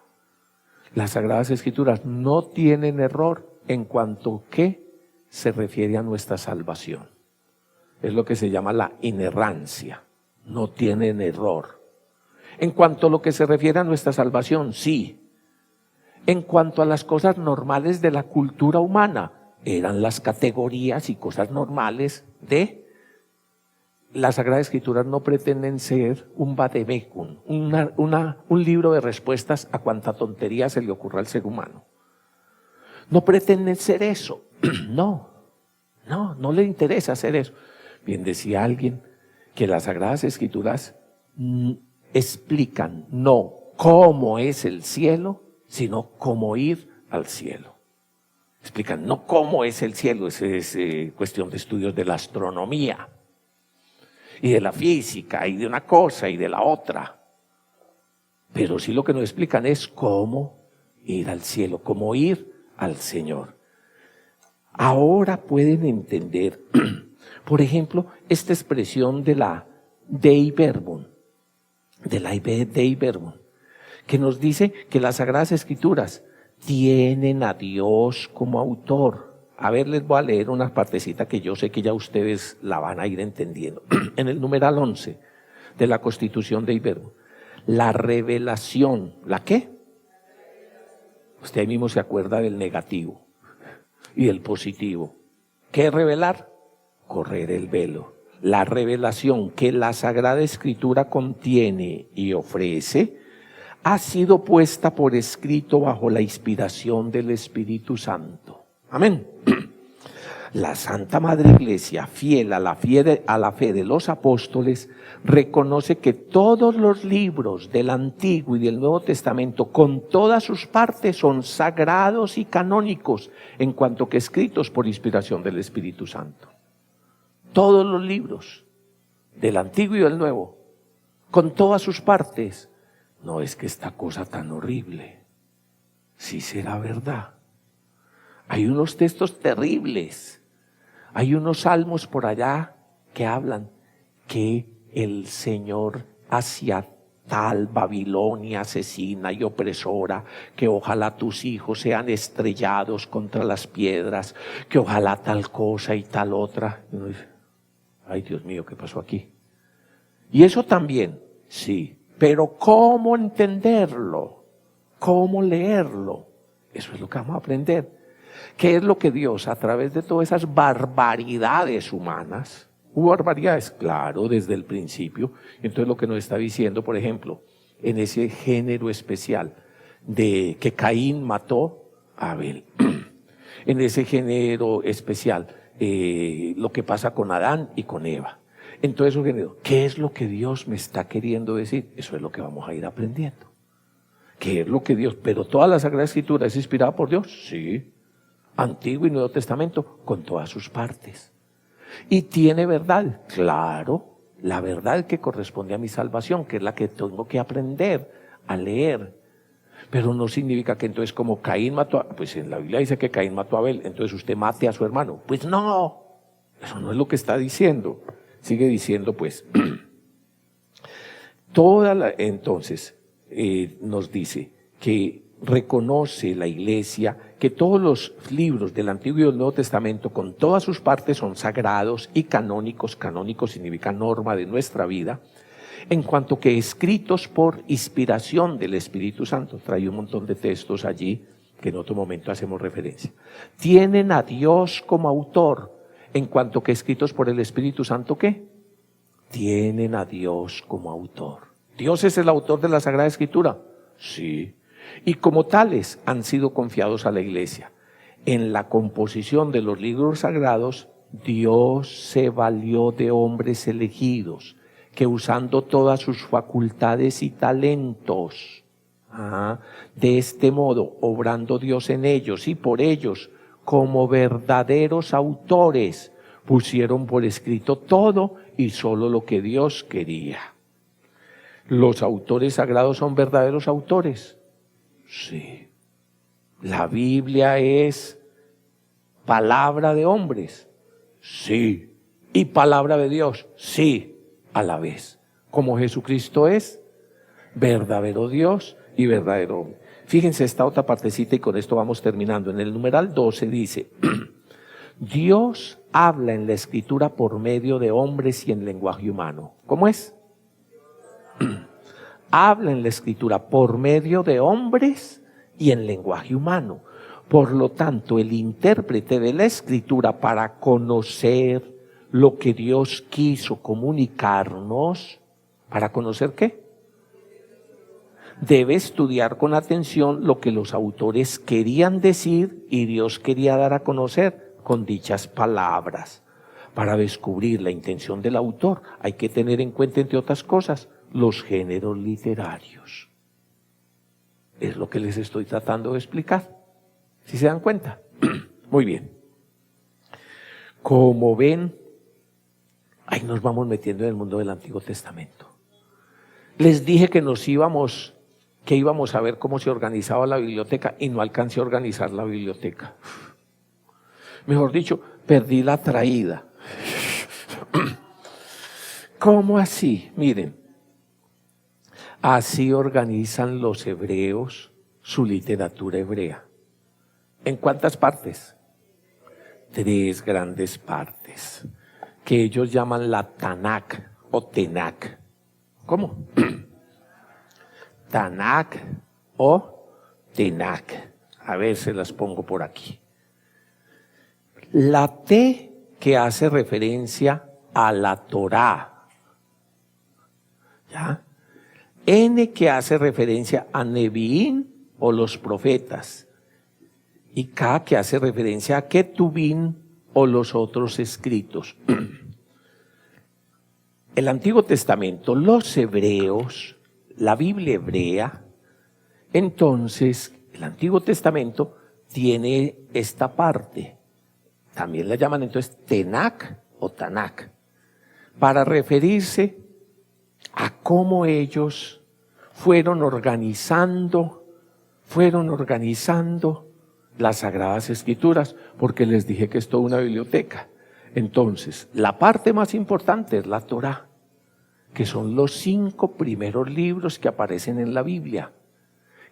A: Las Sagradas Escrituras no tienen error en cuanto que se refiere a nuestra salvación. Es lo que se llama la inerrancia. No tienen error. En cuanto a lo que se refiere a nuestra salvación, sí. En cuanto a las cosas normales de la cultura humana, eran las categorías y cosas normales de las Sagradas Escrituras. No pretenden ser un vademecum, un libro de respuestas a cuanta tontería se le ocurra al ser humano. No pretenden ser eso. No le interesa hacer eso. Bien decía alguien que las Sagradas Escrituras explican no cómo es el cielo, sino cómo ir al cielo. Explican no cómo es el cielo, eso es cuestión de estudios de la astronomía y de la física y de una cosa y de la otra. Pero sí lo que nos explican es cómo ir al cielo, cómo ir al Señor. Ahora pueden entender, por ejemplo, esta expresión de la Dei Verbum, que nos dice que las Sagradas Escrituras tienen a Dios como autor. A ver, les voy a leer una partecita que yo sé que ya ustedes la van a ir entendiendo. En el numeral 11 de la Constitución Dei Verbum, la revelación, ¿la qué? Usted ahí mismo se acuerda del negativo y del positivo. ¿Qué es revelar? Correr el velo. La revelación que la Sagrada Escritura contiene y ofrece ha sido puesta por escrito bajo la inspiración del Espíritu Santo. Amén. La Santa Madre Iglesia, fiel a la fe de los apóstoles, reconoce que todos los libros del Antiguo y del Nuevo Testamento, con todas sus partes, son sagrados y canónicos, en cuanto que escritos por inspiración del Espíritu Santo. Todos los libros del Antiguo y del Nuevo, con todas sus partes. No es que esta cosa tan horrible, sí será verdad. Hay unos textos terribles. Hay unos salmos por allá que hablan que el Señor hacia tal Babilonia asesina y opresora, que ojalá tus hijos sean estrellados contra las piedras, que ojalá tal cosa y tal otra. Y uno dice, ay Dios mío, ¿qué pasó aquí? Y eso también, sí, pero ¿cómo entenderlo? ¿Cómo leerlo? Eso es lo que vamos a aprender. ¿Qué es lo que Dios, a través de todas esas barbaridades humanas, hubo barbaridades, claro, desde el principio? Entonces lo que nos está diciendo, por ejemplo, en ese género especial de que Caín mató a Abel, en ese género especial, lo que pasa con Adán y con Eva. Entonces, ¿qué es lo que Dios me está queriendo decir? Eso es lo que vamos a ir aprendiendo. ¿Qué es lo que Dios? Pero toda la Sagrada Escritura es inspirada por Dios, sí. Antiguo y Nuevo Testamento, con todas sus partes. Y tiene verdad, claro, la verdad que corresponde a mi salvación, que es la que tengo que aprender a leer. Pero no significa que entonces como Caín mató a, pues en la Biblia dice que Caín mató a Abel, entonces usted mate a su hermano. Pues no, eso no es lo que está diciendo. Sigue diciendo pues, entonces nos dice que reconoce la Iglesia que todos los libros del Antiguo y del Nuevo Testamento, con todas sus partes, son sagrados y canónicos. Canónicos significa norma de nuestra vida, en cuanto que escritos por inspiración del Espíritu Santo. Trae un montón de textos allí que en otro momento hacemos referencia. Tienen a Dios como autor, en cuanto que escritos por el Espíritu Santo, ¿qué? Tienen a Dios como autor. ¿Dios es el autor de la Sagrada Escritura? Sí. Y como tales han sido confiados a la Iglesia. En la composición de los libros sagrados Dios se valió de hombres elegidos, que usando todas sus facultades y talentos, de este modo, obrando Dios en ellos y por ellos, como verdaderos autores, pusieron por escrito todo y solo lo que Dios quería. ¿Los autores sagrados son verdaderos autores? Sí. ¿La Biblia es palabra de hombres? Sí. ¿Y palabra de Dios? Sí, a la vez. Como Jesucristo es verdadero Dios y verdadero hombre. Fíjense esta otra partecita y con esto vamos terminando. En el numeral 12 dice, Dios habla en la Escritura por medio de hombres y en lenguaje humano. ¿Cómo es? Habla en la Escritura por medio de hombres y en lenguaje humano. Por lo tanto, el intérprete de la Escritura, para conocer lo que Dios quiso comunicarnos, ¿para conocer qué? Debe estudiar con atención lo que los autores querían decir y Dios quería dar a conocer con dichas palabras. Para descubrir la intención del autor hay que tener en cuenta, entre otras cosas, los géneros literarios. Es lo que les estoy tratando de explicar. ¿Sí se dan cuenta? Muy bien. Como ven, ahí nos vamos metiendo en el mundo del Antiguo Testamento. Les dije que íbamos a ver cómo se organizaba la biblioteca y no alcancé a organizar la biblioteca. Mejor dicho, perdí la traída. ¿Cómo así? Miren, así organizan los hebreos su literatura hebrea. ¿En cuántas partes? 3 grandes partes, que ellos llaman la Tanakh o Tenakh. ¿Cómo? Tanakh o Tenakh. A ver, se las pongo por aquí. La T, que hace referencia a la Torá, ¿ya? N, que hace referencia a Neviín o los profetas, y K, que hace referencia a Ketubín o los otros escritos. El Antiguo Testamento, los hebreos, la Biblia hebrea, entonces el Antiguo Testamento tiene esta parte, también la llaman entonces Tenakh o Tanakh, para referirse a cómo ellos fueron organizando las Sagradas Escrituras, porque les dije que es toda una biblioteca. Entonces, la parte más importante es la Torá, que son los 5 primeros libros que aparecen en la Biblia,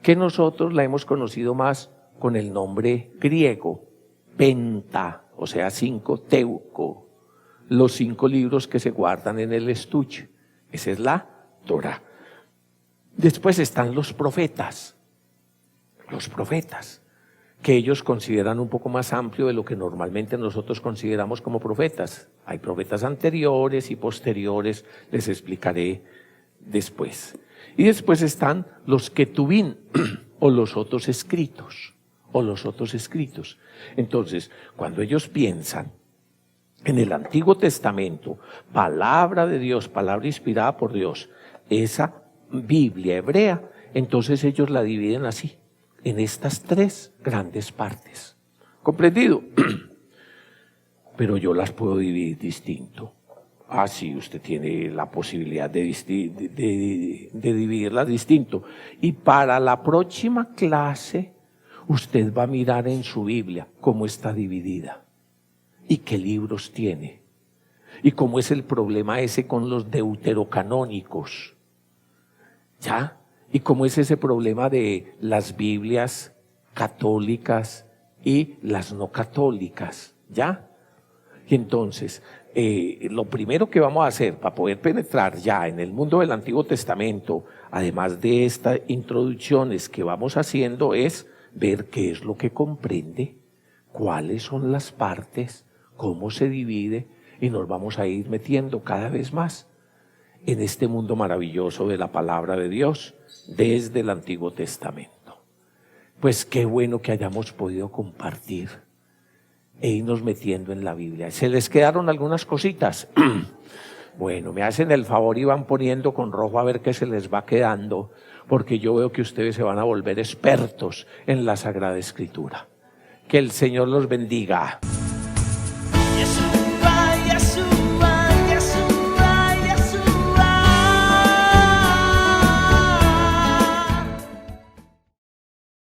A: que nosotros la hemos conocido más con el nombre griego, Penta, o sea 5, Teuco, los 5 libros que se guardan en el estuche. Esa es la Torá. Después están los profetas, que ellos consideran un poco más amplio de lo que normalmente nosotros consideramos como profetas. Hay profetas anteriores y posteriores, les explicaré después. Y después están los Ketubín, o los otros escritos, Entonces, cuando ellos piensan en el Antiguo Testamento, palabra de Dios, palabra inspirada por Dios, esa Biblia hebrea, entonces ellos la dividen así, en estas 3 grandes partes. ¿Comprendido? Pero yo las puedo dividir distinto. Sí, usted tiene la posibilidad de dividirlas distinto. Y para la próxima clase, usted va a mirar en su Biblia cómo está dividida y qué libros tiene. Y cómo es el problema ese con los deuterocanónicos. ¿Ya? Y cómo es ese problema de las Biblias católicas y las no católicas, ¿ya? Y entonces, lo primero que vamos a hacer para poder penetrar ya en el mundo del Antiguo Testamento, además de estas introducciones que vamos haciendo, es ver qué es lo que comprende, cuáles son las partes, cómo se divide, y nos vamos a ir metiendo cada vez más en este mundo maravilloso de la palabra de Dios desde el Antiguo Testamento. Pues qué bueno que hayamos podido compartir e irnos metiendo en la Biblia. ¿Se les quedaron algunas cositas? Bueno, me hacen el favor y van poniendo con rojo a ver qué se les va quedando, porque yo veo que ustedes se van a volver expertos en la Sagrada Escritura. Que el Señor los bendiga.
B: Yes,